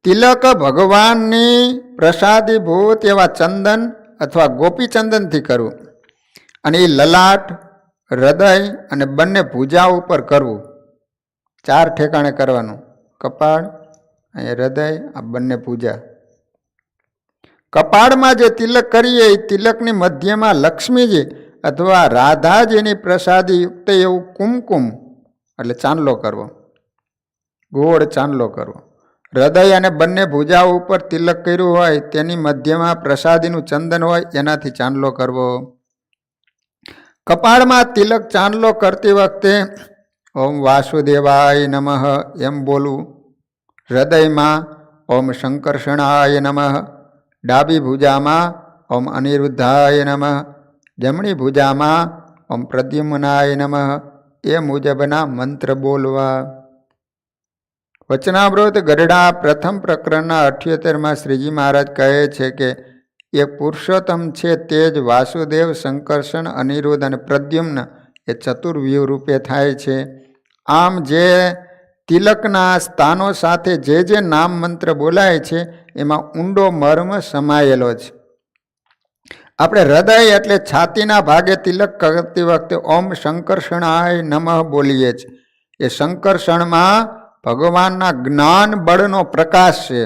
તિલક ભગવાનની પ્રસાદીભૂત એવા ચંદન અથવા ગોપીચંદનથી કરવું અને એ લલાટ, હૃદય અને બંને ભુજા ઉપર કરવું. 4 ઠેકાણે કરવાનું. કપાળ, અહીંયા હૃદય, આ બંને ભુજા. કપાળમાં જે તિલક કરીએ એ તિલકની મધ્યમાં લક્ષ્મીજી અથવા રાધાજીની પ્રસાદી યુક્ત એવું કુમકુમ એટલે ચાંદલો કરવો, ગોળ ચાંદલો કરવો. હૃદય અને બંને ભુજાઓ ઉપર તિલક કર્યું હોય તેની મધ્યમાં પ્રસાદીનું ચંદન હોય એનાથી ચાંદલો કરવો. કપાળમાં તિલક ચાંદલો કરતી વખતે ઓમ વાસુદેવાય નમઃ એમ બોલવું. હૃદયમાં ઓમ શંકર્ષણાય નમઃ, ડાબી ભુજામાં ઓમ અનિરુદ્ધાય નમઃ, જમણી ભુજામાં ઓમ પ્રદ્યુમ્નાય નમઃ એ મુજબના મંત્ર બોલવા. વચનામૃત ગઢડા પ્રથમ પ્રકરણના 78માં શ્રીજી મહારાજ કહે છે કે એ પુરુષોત્તમ છે તે જ વાસુદેવ, શંકર્ષણ, અનિરુદ્ધ અને પ્રદ્યુમ્ન એ ચતુર્વ્યૂહ રૂપે થાય છે. આમ જે તિલકના સ્થાનો સાથે જે નામ મંત્ર બોલાય છે એમાં ઊંડો મર્મ સમાયેલો છે. આપણે હૃદય એટલે છાતીના ભાગે તિલક કરતી વખતે ઓમ શંકર્ષણાય નમઃ બોલીએ છીએ. એ શંકર્ષણમાં ભગવાનના જ્ઞાન બળનો પ્રકાશ છે.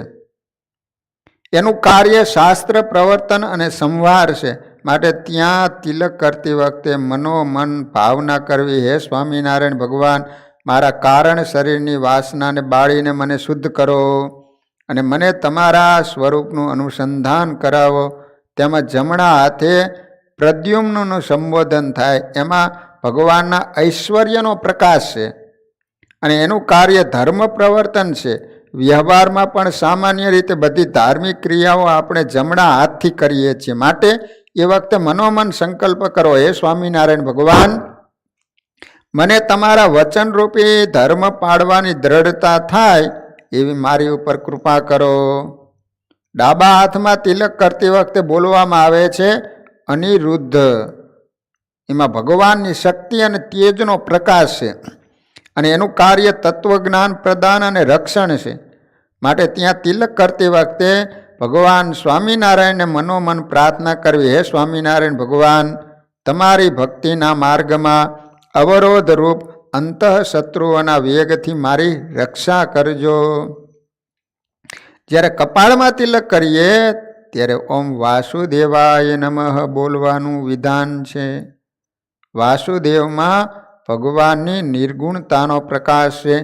એનું કાર્ય શાસ્ત્ર પ્રવર્તન અને સંહાર છે. માટે ત્યાં તિલક કરતી વખતે મનોમન ભાવના કરવી, હે સ્વામિનારાયણ ભગવાન, મારા કારણ શરીરની વાસનાને બાળીને મને શુદ્ધ કરો અને મને તમારા સ્વરૂપનું અનુસંધાન કરાવો. તેમાં જમણા હાથે પ્રદ્યુમ્નનું સંબોધન થાય. એમાં ભગવાનના ઐશ્વર્યનો પ્રકાશ છે અને એનું કાર્ય ધર્મ પ્રવર્તન છે. વ્યવહારમાં પણ સામાન્ય રીતે બધી ધાર્મિક ક્રિયાઓ આપણે જમણા હાથથી કરીએ છીએ. માટે એ વખતે મનોમન સંકલ્પ કરો, હે સ્વામિનારાયણ ભગવાન, મને તમારા વચનરૂપી ધર્મ પાળવાની દ્રઢતા થાય એવી મારી ઉપર કૃપા કરો. ડાબા હાથમાં તિલક કરતી વખતે બોલવામાં આવે છે અનિરુદ્ધ. એમાં ભગવાનની શક્તિ અને તેજનો પ્રકાશ છે અને એનું કાર્ય તત્વજ્ઞાન પ્રદાન અને રક્ષણ છે. માટે ત્યાં તિલક કરતી વખતે ભગવાન સ્વામિનારાયણને મનોમન પ્રાર્થના કરવી, હે સ્વામિનારાયણ ભગવાન, તમારી ભક્તિના માર્ગમાં અવરોધ રૂપ અંતઃ શત્રુઓના વેગથી મારી રક્ષા કરજો. જ્યારે કપાળમાં તિલક કરીએ ત્યારે ઓમ વાસુદેવાય નમઃ બોલવાનું વિધાન છે. વાસુદેવમાં ભગવાનની નિર્ગુણતાનો પ્રકાશ છે.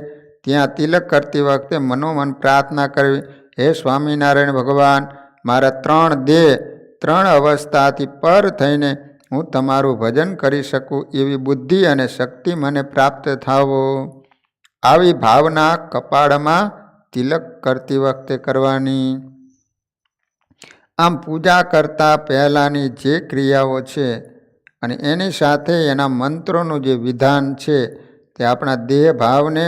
ત્યાં તિલક કરતી વખતે મનોમન પ્રાર્થના કરવી, હે સ્વામિનારાયણ ભગવાન, મારા 3 દેહ 3 અવસ્થાથી પર થઈને હું તમારું ભજન કરી શકું એવી બુદ્ધિ અને શક્તિ મને પ્રાપ્ત થાવો. આવી ભાવના કપાળમાં તિલક કરતી વખતે કરવાની. આમ પૂજા કરતા પહેલાંની જે ક્રિયાઓ છે અને એની સાથે એના મંત્રોનું જે વિધાન છે તે આપણા દેહ ભાવને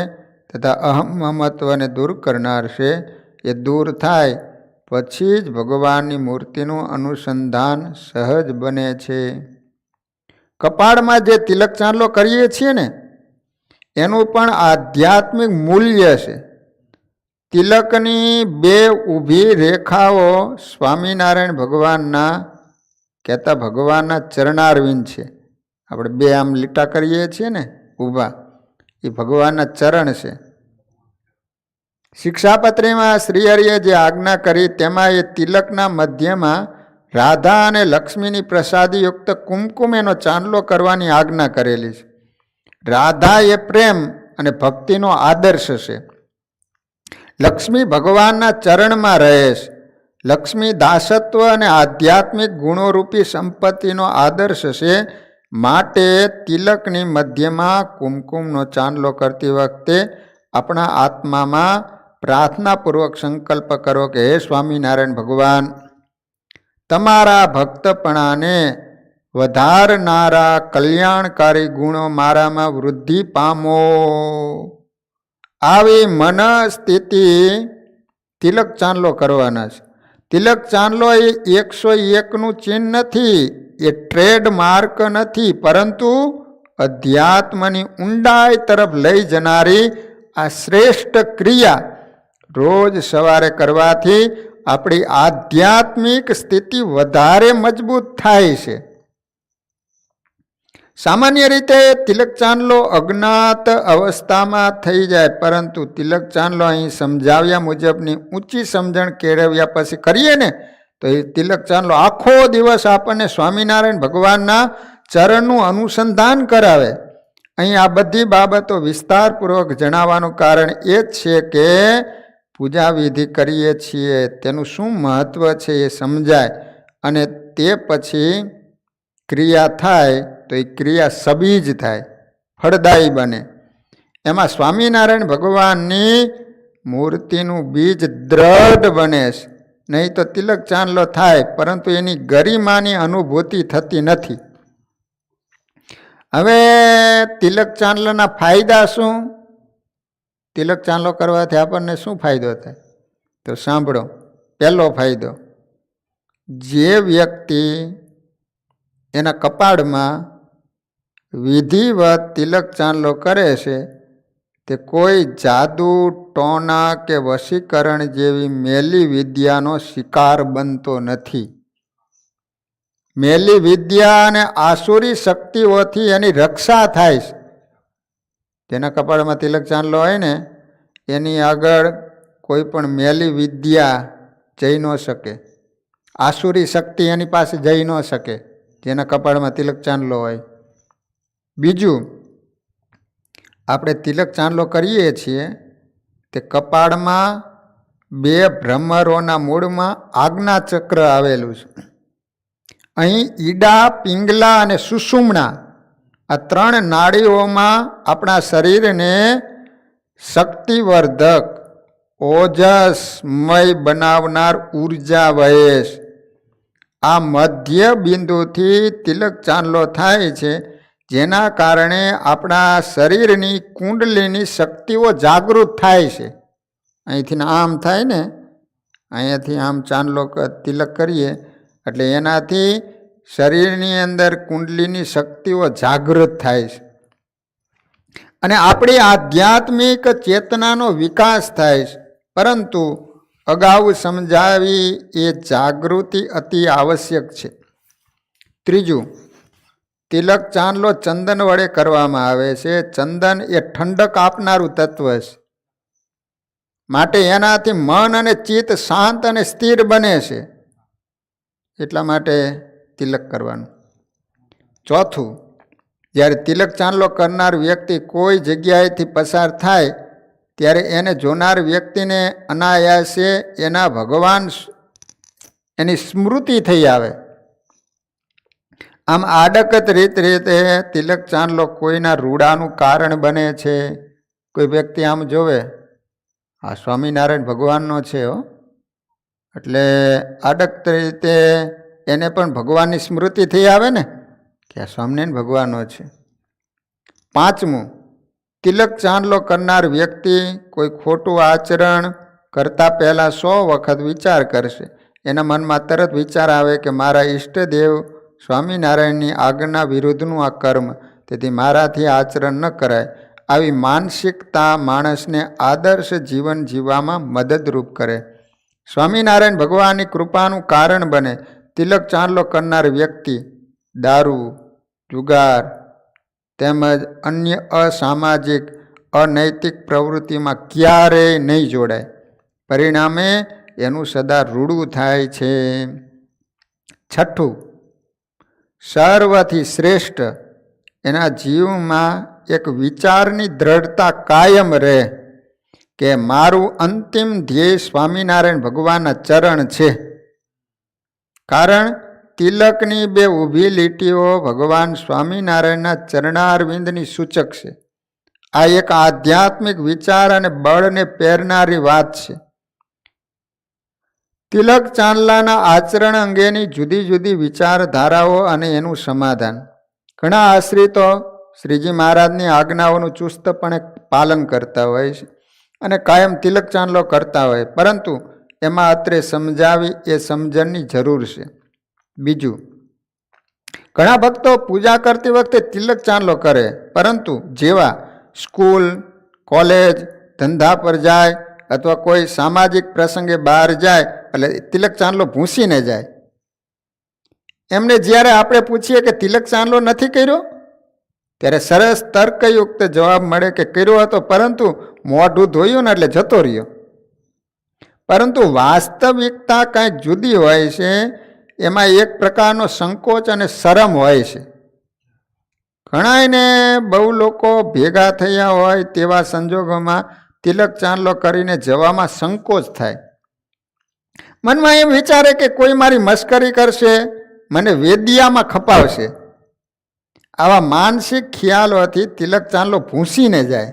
તથા અહમ મમત્વને દૂર કરનાર છે. એ દૂર થાય પછી જ ભગવાનની મૂર્તિનું અનુસંધાન સહજ બને છે. કપાળમાં જે તિલક ચાંદલો કરીએ છીએ ને એનું પણ આધ્યાત્મિક મૂલ્ય છે. તિલકની 2 ઊભી રેખાઓ સ્વામિનારાયણ ભગવાનના કહેતા ભગવાનના ચરણારવિંદ છે. આપણે 2 આમ લીટા કરીએ છીએ ને ઊભા, એ ભગવાનના ચરણ છે. શિક્ષાપત્રીમાં શ્રીહરિએ જે આજ્ઞા કરી તેમાં એ તિલકના મધ્યમાં રાધા અને લક્ષ્મીની પ્રસાદીયુક્ત કુમકુમ એનો ચાંદલો કરવાની આજ્ઞા કરેલી છે. રાધા એ પ્રેમ અને ભક્તિનો આદર્શ છે. લક્ષ્મી ભગવાનના ચરણમાં રહે છે. લક્ષ્મી દાસત્વ અને આધ્યાત્મિક ગુણોરૂપી સંપત્તિનો આદર્શ છે. માટે તિલકની મધ્યમાં કુમકુમનો ચાંદલો કરતી વખતે આપણા આત્મામાં પ્રાર્થનાપૂર્વક સંકલ્પ કરો કે હે સ્વામિનારાયણ ભગવાન, તમારા ભક્તપણાને વધારનારા કલ્યાણકારી ગુણો મારામાં વૃદ્ધિ પામો. આવી મન સ્થિતિ તિલક ચાંદલો કરવાના છે. તિલક ચાંદલો એ 101નું ચિહ્ન નથી, એ ટ્રેડમાર્ક નથી, પરંતુ અધ્યાત્મની ઊંડાઈ તરફ લઈ જનારી આ શ્રેષ્ઠ ક્રિયા રોજ સવારે કરવાથી આપણી આધ્યાત્મિક સ્થિતિ વધારે મજબૂત થાય છે. સામાન્ય રીતે તિલક ચાંદલો અજ્ઞાત અવસ્થામાં થઈ જાય, પરંતુ તિલક ચાંદલો અહીં સમજાવ્યા મુજબની ઊંચી સમજણ કેળવ્યા પછી કરીએ ને તો એ તિલક ચાંદલો આખો દિવસ આપણને સ્વામિનારાયણ ભગવાનના ચરણનું અનુસંધાન કરાવે. અહીં આ બધી બાબતો વિસ્તારપૂર્વક જણાવવાનું કારણ એ જ છે કે પૂજા વિધિ કરીએ છીએ તેનું શું મહત્ત્વ છે એ સમજાય અને તે પછી ક્રિયા થાય તો એ ક્રિયા સબીજ થાય, ફળદાયી બને. એમાં સ્વામિનારાયણ ભગવાનની મૂર્તિનું બીજ દ્રઢ બને છે. નહીં તો તિલક ચાંદલો થાય પરંતુ એની ગરિમાની અનુભૂતિ થતી નથી. હવે તિલક ચાંદલાના ફાયદા શું? તિલક ચાંદલો કરવાથી આપણને શું ફાયદો થાય તો સાંભળો. પહેલો ફાયદો, જે વ્યક્તિ એના કપાળમાં વિધિવત તિલક ચાંદલો કરે છે તે કોઈ જાદુ, ટોના કે વશીકરણ જેવી મેલી વિદ્યાનો શિકાર બનતો નથી. મેલી વિદ્યા અને આસુરી શક્તિઓથી એની રક્ષા થાય છે. જેના કપાળમાં તિલક ચાંદલો હોય ને એની આગળ કોઈ પણ મેલી વિદ્યા જઈ ન શકે, આસુરી શક્તિ એની પાસે જઈ ન શકે જેના કપાળમાં તિલક ચાંદલો હોય. બીજું, આપણે તિલક ચાંદલો કરીએ છીએ તે કપાળમાં 2 ભ્રમરોના મૂળમાં આજ્ઞા ચક્ર આવેલું છે. અહીં ઈડા, પિંગલા અને સુષુમ્ના આ 3 નાડીઓમાં આપણા શરીરને શક્તિવર્ધક, ઓજસમય બનાવનાર ઉર્જા વહે છે. આ મધ્ય બિંદુથી તિલક ચાંદલો થાય છે, જેના કારણે આપણા શરીરની કુંડલીની શક્તિઓ જાગૃત થાય છે. અહીંથી આમ થાય ને, અહીંયાથી આમ ચાંદલો તિલક કરીએ એટલે એનાથી શરીરની અંદર કુંડલીની શક્તિઓ જાગૃત થાય છે અને આપણી આધ્યાત્મિક ચેતનાનો વિકાસ થાય છે. પરંતુ અગાઉ સમજાવી એ જાગૃતિ અતિ આવશ્યક છે. ત્રીજું, તિલક ચાંદલો ચંદન વડે કરવામાં આવે છે. ચંદન એ ઠંડક આપનારું તત્વ છે, માટે એનાથી મન અને ચિત્ત શાંત અને સ્થિર બને છે. એટલા માટે તિલક કરવાનું. ચોથું, જ્યારે તિલક ચાંદલો કરનાર વ્યક્તિ કોઈ જગ્યાએથી પસાર થાય ત્યારે એને જોનાર વ્યક્તિને અનાયાસે એના ભગવાન એની સ્મૃતિ થઈ આવે. આમ આડકત રીતે તિલક ચાંદલો કોઈના રૂડાનું કારણ બને છે. કોઈ વ્યક્તિ આમ જોવે, આ સ્વામિનારાયણ ભગવાનનો છે હો, એટલે આડકત રીતે એને પણ ભગવાનની સ્મૃતિ થઈ આવે ને કે આ સ્વામિનારાયણ ભગવાનનો છે. પાંચમું, તિલક ચાંદલો કરનાર વ્યક્તિ કોઈ ખોટું આચરણ કરતાં પહેલાં 100 વખત વિચાર કરશે. એના મનમાં તરત વિચાર આવે કે મારા ઈષ્ટદેવ સ્વામિનારાયણની આજ્ઞા વિરુદ્ધનું આ કર્મ, તેથી મારાથી આચરણ ન કરાય. આવી માનસિકતા માણસને આદર્શ જીવન જીવવામાં મદદરૂપ કરે, સ્વામિનારાયણ ભગવાનની કૃપાનું કારણ બને. તિલક ચાંદલો કરનાર વ્યક્તિ દારૂ, જુગાર તેમજ અન્ય અસામાજિક, અનૈતિક પ્રવૃત્તિમાં ક્યારેય નહીં જોડાય. પરિણામે એનું સદા રૂડું થાય છે. છઠ્ઠું, સર્વથી શ્રેષ્ઠ એના જીવમાં એક વિચારની દ્રઢતા કાયમ રહે કે મારું અંતિમ ધ્યેય સ્વામિનારાયણ ભગવાનના ચરણ છે. કારણ તિલકની 2 ઊભી લીટીઓ ભગવાન સ્વામિનારાયણના ચરણારવિંદની સૂચક છે. આ એક આધ્યાત્મિક વિચાર અને બળને પ્રેરનારી વાત છે. તિલક ચાંદલાના આચરણ અંગેની જુદી જુદી વિચારધારાઓ અને એનું સમાધાન. ઘણા આશ્રિતો શ્રીજી મહારાજની આજ્ઞાઓનું ચુસ્તપણે પાલન કરતા હોય છે અને કાયમ તિલક ચાંદલો કરતા હોય, પરંતુ એમાં અત્રે સમજાવી એ સમજણની જરૂર છે. બીજું, ઘણા ભક્તો પૂજા કરતી વખતે તિલક ચાંદલો કરે, પરંતુ જેવા સ્કૂલ, કોલેજ, ધંધા પર જાય અથવા કોઈ સામાજિક પ્રસંગે બહાર જાય એટલે તિલક ચાંદલો ભૂંસીને જાય. એમને જ્યારે આપણે પૂછીએ કે તિલક ચાંદલો નથી કર્યો, ત્યારે સરસ તર્કયુક્ત જવાબ મળે કે કર્યો હતો, પરંતુ મોઢું ધોયું ને એટલે જતો રહ્યો. પરંતુ વાસ્તવિકતા કંઈક જુદી હોય છે. એમાં એક પ્રકારનો સંકોચ અને શરમ હોય છે. ઘણાને બહુ લોકો ભેગા થયા હોય તેવા સંજોગોમાં તિલક ચાંદલો કરીને જવામાં સંકોચ થાય. મનમાં એમ વિચારે કે કોઈ મારી મસ્કરી કરશે, મને વેદિયામાં ખપાવશે. આવા માનસિક ખ્યાલોથી તિલક ચાંદલો ભૂંસીને જાય.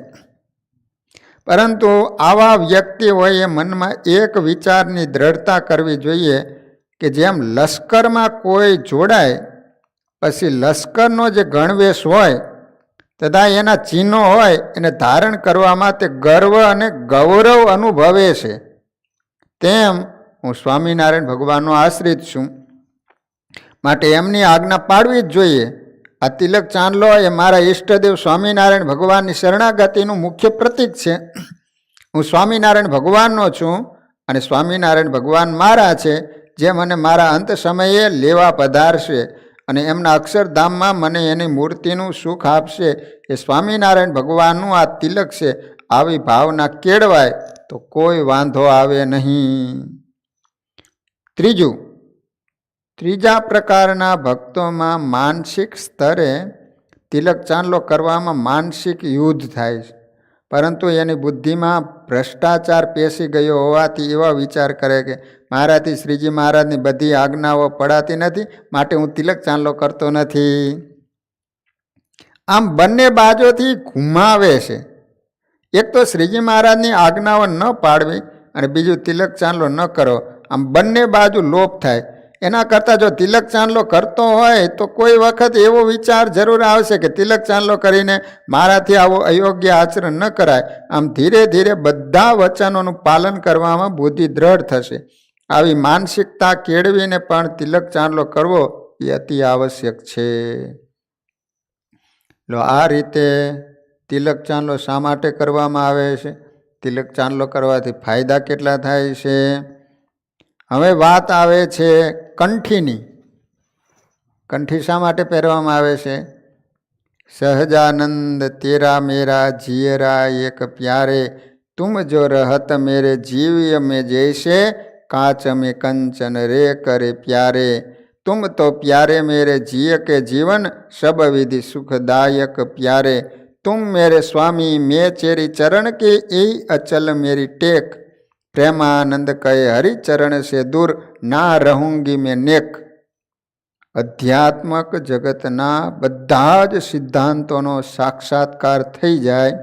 પરંતુ આવા વ્યક્તિઓએ મનમાં એક વિચારની દ્રઢતા કરવી જોઈએ કે જેમ લશ્કરમાં કોઈ જોડાય પછી લશ્કરનો જે ગણવેશ હોય તથા એના ચિહ્નો હોય એને ધારણ કરવામાં તે ગર્વ અને ગૌરવ અનુભવે છે, તેમ હું સ્વામિનારાયણ ભગવાનનો આશ્રિત છું. માટે એમની આજ્ઞા પાડવી જ જોઈએ. આ તિલક ચાંદલો એ મારા ઈષ્ટદેવ સ્વામિનારાયણ ભગવાનની શરણાગતિનું મુખ્ય પ્રતીક છે. હું સ્વામિનારાયણ ભગવાનનો છું અને સ્વામિનારાયણ ભગવાન મારા છે, જે મને મારા અંત સમયે લેવા પધારશે અને એમના અક્ષરધામમાં મને એની મૂર્તિનું સુખ આપશે. એ સ્વામિનારાયણ ભગવાનનું આ તિલક છે. આવી ભાવના કેળવાય તો કોઈ વાંધો આવે નહીં. ત્રીજા પ્રકારના ભક્તોમાં માનસિક સ્તરે તિલક ચાંદલો કરવામાં માનસિક યુદ્ધ થાય છે, પરંતુ એની બુદ્ધિમાં ભ્રષ્ટાચાર પેસી ગયો હોવાથી એવા વિચાર કરે કે મારાથી શ્રીજી મહારાજની બધી આજ્ઞાઓ પડાતી નથી, માટે હું તિલક ચાંદલો કરતો નથી. આમ બંને બાજુથી ઘુમાવે છે. એક તો શ્રીજી મહારાજની આજ્ઞાઓ ન પાડવી અને બીજું તિલક ચાંદલો ન કરો. આમ બંને બાજુ લોપ થાય. એના કરતાં જો તિલક ચાંદલો કરતો હોય તો કોઈ વખત એવો વિચાર જરૂર આવશે કે તિલક ચાંદલો કરીને મારાથી આવો અયોગ્ય આચરણ ન કરાય. આમ ધીરે ધીરે બધા વચનોનું પાલન કરવામાં બુદ્ધિ દ્રઢ થશે. આવી માનસિકતા કેળવીને પણ તિલક ચાંદલો કરવો એ અતિ આવશ્યક છે. આ રીતે તિલક ચાંદલો શા માટે કરવામાં આવે છે? તિલક ચાંદલો કરવાથી ફાયદા કેટલા થાય છે? હવે વાત આવે છે કંઠીની. કંઠી શા માટે પહેરવામાં આવે છે? સહજાનંદ તેરા મેરા જીયરા એક પ્યારે, તુમ જો રહત મેરે જીવ્ય મેં જૈસે, કાચ में कंचन रे करे प्यारे, तुम तो प्यारे मेरे जिय के जीवन, सब विधि सुखदायक प्यारे, तुम मेरे स्वामी मैं चेरी चरण के यही अचल मेरी टेक, प्रेमानंद कहे हरिचरण से दूर ना रहूंगी मैं नेक. અધ્યાત્મક જગતના બધા જ સિદ્ધાંતોનો સાક્ષાત્કાર થઈ જાય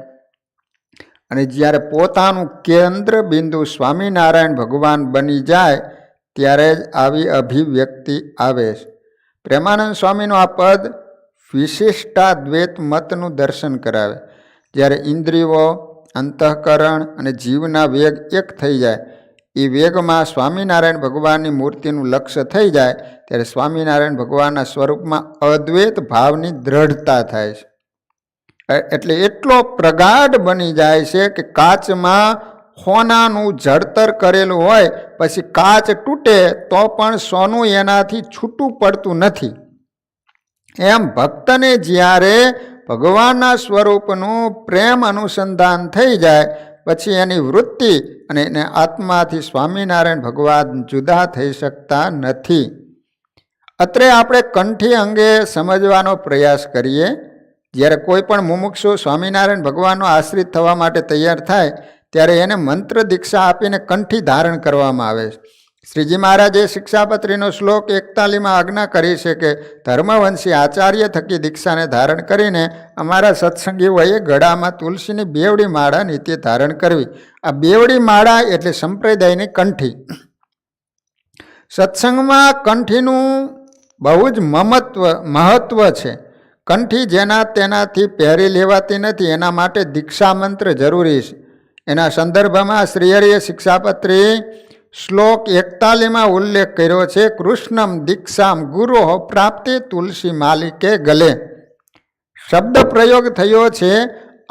અને જ્યારે પોતાનું કેન્દ્ર બિંદુ સ્વામિનારાયણ ભગવાન બની જાય ત્યારે જ આવી અભિવ્યક્તિ આવે છે. પ્રેમાનંદ સ્વામીનું આ પદ વિશિષ્ટાદ્વૈત મતનું દર્શન કરાવે. જ્યારે ઇન્દ્રિયો, અંતઃકરણ અને જીવના વેગ એક થઈ જાય, એ વેગમાં સ્વામિનારાયણ ભગવાનની મૂર્તિનું લક્ષ્ય થઈ જાય ત્યારે સ્વામિનારાયણ ભગવાનના સ્વરૂપમાં અદ્વૈત ભાવની દ્રઢતા થાય છે. એટલે એટલો પ્રગાઢ બની જાય છે કે કાચમાં સોનાનું જળતર કરેલું હોય, પછી કાચ તૂટે તો પણ સોનું એનાથી છૂટું પડતું નથી. એમ ભક્તને જ્યારે ભગવાનના સ્વરૂપનું પ્રેમ અનુસંધાન થઈ જાય પછી એની વૃત્તિ અને એને આત્માથી સ્વામિનારાયણ ભગવાન જુદા થઈ શકતા નથી. અત્રે આપણે કંઠી અંગે સમજવાનો પ્રયાસ કરીએ. જ્યારે કોઈ પણ મુમુક્ષુ સ્વામિનારાયણ ભગવાનનો આશ્રિત થવા માટે તૈયાર થાય ત્યારે એને મંત્ર દીક્ષા આપીને કંઠી ધારણ કરવામાં આવે છે. શ્રીજી મહારાજે શિક્ષાપત્રીનો શ્લોક 41માં આજ્ઞા કરી છે કે ધર્મવંશી આચાર્ય થકી દીક્ષાને ધારણ કરીને અમારા સત્સંગીઓએ ગળામાં તુલસીની બેવડી માળા નિત્ય ધારણ કરવી. આ બેવડી માળા એટલે સંપ્રદાયની કંઠી. સત્સંગમાં કંઠીનું બહુ જ મહત્વ છે. કંઠી જેના તેનાથી પહેરી લેવાતી નથી, એના માટે દીક્ષા મંત્ર જરૂરી છે. એના સંદર્ભમાં શ્રીહરિએ શિક્ષાપત્રી શ્લોક 41માં ઉલ્લેખ કર્યો છે. કૃષ્ણમ દીક્ષામ ગુરો પ્રાપ્તિ તુલસી માલિકે ગલે. શબ્દ પ્રયોગ થયો છે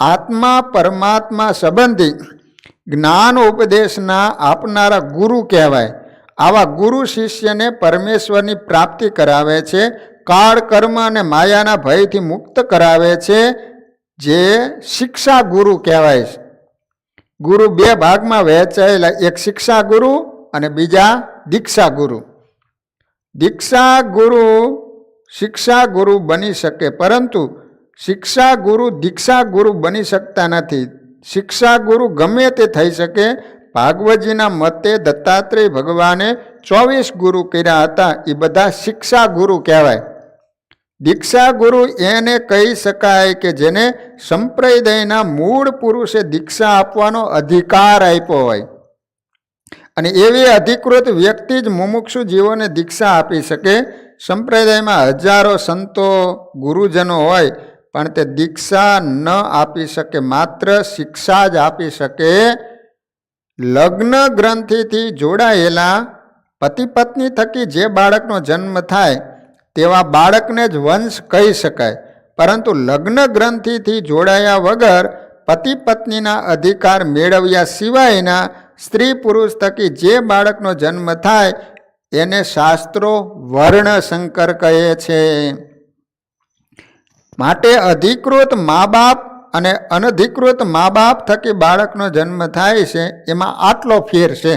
આત્મા પરમાત્મા સંબંધી જ્ઞાન ઉપદેશના આપનારા ગુરુ કહેવાય. આવા ગુરુ શિષ્યને પરમેશ્વરની પ્રાપ્તિ કરાવે છે, કાળ કર્મ અને માયાના ભયથી મુક્ત કરાવે છે, જે શિક્ષા ગુરુ કહેવાય છે. ગુરુ બે ભાગમાં વહેંચાયેલા, એક શિક્ષા ગુરુ અને બીજા દીક્ષા ગુરુ. શિક્ષા ગુરુ બની શકે, પરંતુ શિક્ષા ગુરુ દીક્ષા ગુરુ બની શકતા નથી. શિક્ષા ગુરુ ગમે તે થઈ શકે. ભાગવતજીના મતે દત્તાત્રેય ભગવાને 24 ગુરુ કર્યા હતા, એ બધા શિક્ષા ગુરુ કહેવાય. દીક્ષા ગુરુ એને કહી શકાય કે જેને સંપ્રદાયના મૂળ પુરુષે દીક્ષા આપવાનો અધિકાર આપ્યો હોય, અને એવી અધિકૃત વ્યક્તિ જ મુમુક્ષુ જીવોને દીક્ષા આપી શકે. સંપ્રદાયમાં હજારો સંતો ગુરુજનો હોય, પણ તે દીક્ષા ન આપી શકે, માત્ર શિક્ષા જ આપી શકે. લગ્ન ગ્રંથિથી જોડાયેલા પતિ પત્ની થકી જે બાળકનો જન્મ થાય તેવા બાળકને જ વંશ કહી શકાય. પરંતુ લગ્ન ગ્રંથિથી જોડાયા વગર પતિ પત્નીના અધિકાર મેળવ્યા સિવાયના સ્ત્રી પુરુષ થકી જે બાળકનો જન્મ થાય એને શાસ્ત્રો વર્ણશંકર કહે છે. માટે અધિકૃત મા બાપ અને અનધિકૃત મા બાપ થકી બાળકનો જન્મ થાય છે એમાં આટલો ફેર છે.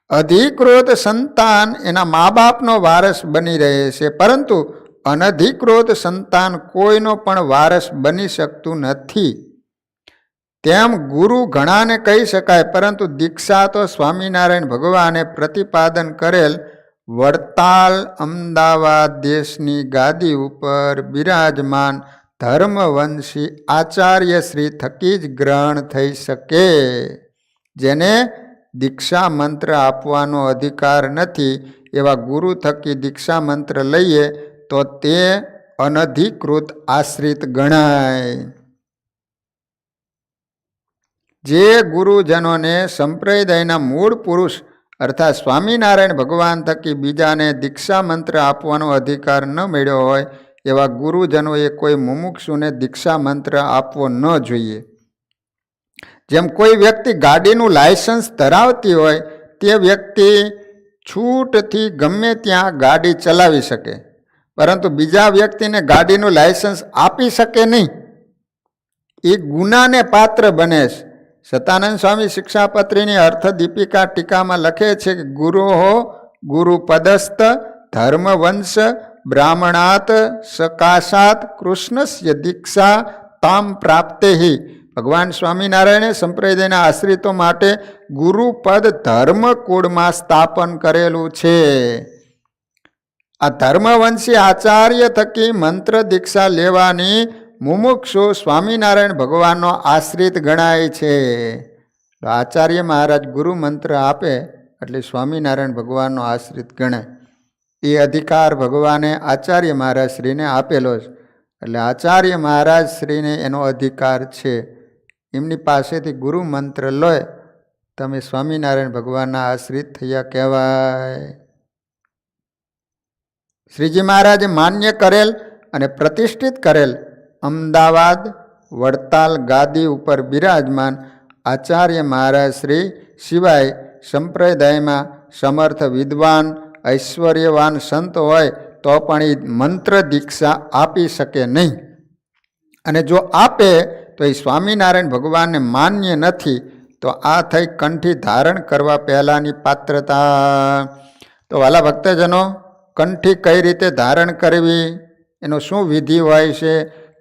અધિકૃત સંતાન એના મા બાપનો વારસ બની રહે છે, પરંતુ અનધિકૃત સંતાન કોઈનો પણ વારસ બની શકતું નથી. તેમ ગુરુ ઘણાને કહી શકાય, પરંતુ દીક્ષા તો સ્વામિનારાયણ ભગવાને પ્રતિપાદન કરેલ વડતાલ અમદાવાદ દેશની ગાદી ઉપર બિરાજમાન ધર્મવંશી આચાર્ય શ્રી થકી જ ગ્રહણ થઈ શકે. જેને દીક્ષા મંત્ર આપવાનો અધિકાર નથી એવા ગુરુ થકી દીક્ષા મંત્ર લઈએ તો તે અનધિકૃત આશ્રિત ગણાય. જે ગુરુજનોને સંપ્રદાયના મૂળ પુરુષ અર્થાત સ્વામિનારાયણ ભગવાન થકી બીજાને દીક્ષા મંત્ર આપવાનો અધિકાર ન મળ્યો હોય એવા ગુરુજનોએ કોઈ મુમુક્ષુને દીક્ષા મંત્ર આપવો ન જોઈએ. જેમ કોઈ વ્યક્તિ ગાડીનું લાયસન્સ ધરાવતી હોય તે વ્યક્તિ છૂટથી ગમે ત્યાં ગાડી ચલાવી શકે, પરંતુ બીજા વ્યક્તિને ગાડીનું લાયસન્સ આપી શકે નહીં. એ ગુનાને પાત્ર બને છે. સતાનંદ સ્વામી શિક્ષાપત્રીની અર્થ દીપિકા ટીકામાં લખે છે કે ગુરુહો ગુરુપદસ્થ ધર્મવંશ બ્રાહ્મણાત સકાશાત કૃષ્ણસ્ય દીક્ષા તામ પ્રાપ્તે હિ. ભગવાન સ્વામિનારાયણે સંપ્રદાયના આશ્રિતો માટે ગુરુપદ ધર્મકુળમાં સ્થાપન કરેલું છે. આ ધર્મવંશી આચાર્ય થકી મંત્ર દીક્ષા લેવાની મુમુક્ષુ સ્વામિનારાયણ ભગવાનનો આશ્રિત ગણાય છે. આચાર્ય મહારાજ ગુરુ મંત્ર આપે એટલે સ્વામિનારાયણ ભગવાનનો આશ્રિત ગણાય. એ અધિકાર ભગવાને આચાર્ય મહારાજ શ્રીને આપેલો છે, એટલે આચાર્ય મહારાજ શ્રીને એનો અધિકાર છે. એમની પાસેથી ગુરુ મંત્ર લો તમે સ્વામિનારાયણ ભગવાનના આશ્રિત થયા કહેવાય. શ્રીજી મહારાજે માન્ય કરેલ અને પ્રતિષ્ઠિત કરેલ અમદાવાદ વડતાલ ગાદી ઉપર બિરાજમાન આચાર્ય મહારાજ શ્રી સિવાય સંપ્રદાયમાં સમર્થ વિદ્વાન ઐશ્વર્યવાન સંત હોય તો પણ એ મંત્ર દીક્ષા આપી શકે નહીં. અને જો આપે તો એ સ્વામિનારાયણ ભગવાનને માન્ય નથી. તો આ થઈ કંઠી ધારણ કરવા પહેલાંની પાત્રતા. તો વાલા ભક્તજનો, કંઠી કઈ રીતે ધારણ કરવી, એનો શું વિધિ હોય છે,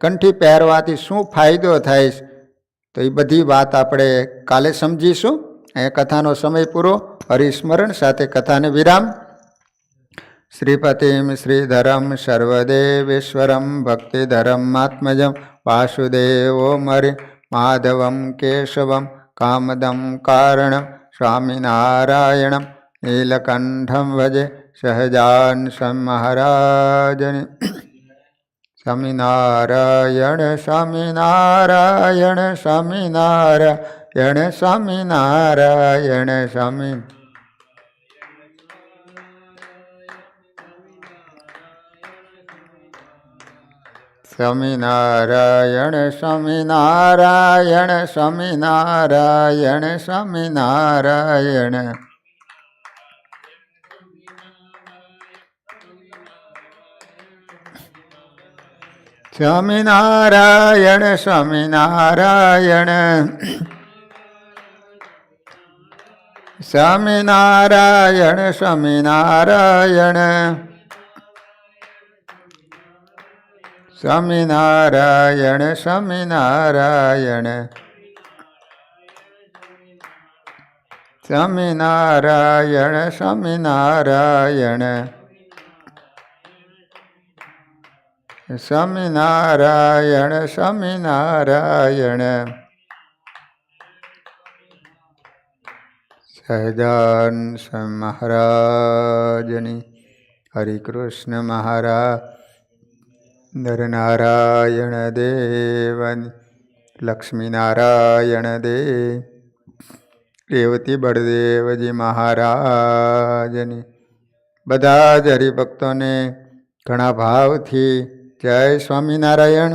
કંઠી પહેરવાથી શું ફાયદો થાય છે, તો એ બધી વાત આપણે કાલે સમજીશું. અહીંયા કથાનો સમય પૂરો. હરિસ્મરણ સાથે કથાને વિરામ. શ્રીપતિમ શ્રીધરમ સર્વદેવેશ્વરમ ભક્તિધરમાત્મજમ વાસુદેવો મરી માધવમ કેશવમ કામદમ કારણમ સ્વામિનારાયણમ નીલકંઠમ ભજે સહજાન મહારાજની. સ્વામિનારાયણ સ્વામિનારાયણ સ્વામિનારાયણ સ્વામિનારાયણ સ્વામી. સ્વામિનારાયણ સ્વામિનારાયણ સ્વામિનારાયણ સ્વામિનારાયણ. સ્વામિનારાયણ સ્વામિનારાયણ સ્વામિનારાયણ સ્વામિનારાયણ સ્વામિનારાયણ સ્વામિનારાયણ સ્વામિનારાયણ સ્વામિનારાયણ સ્વામિનારાયણ સ્વામિનારાયણ. સહજાન મહારાજની. હરિકૃષ્ણ મહારાજ. નરનારાયણ દેવની. લક્ષ્મીનારાયણ દેવ. રેવતી બળદેવજી મહારાજની. બધા જ હરિભક્તોને ઘણા ભાવથી જય સ્વામિનારાયણ.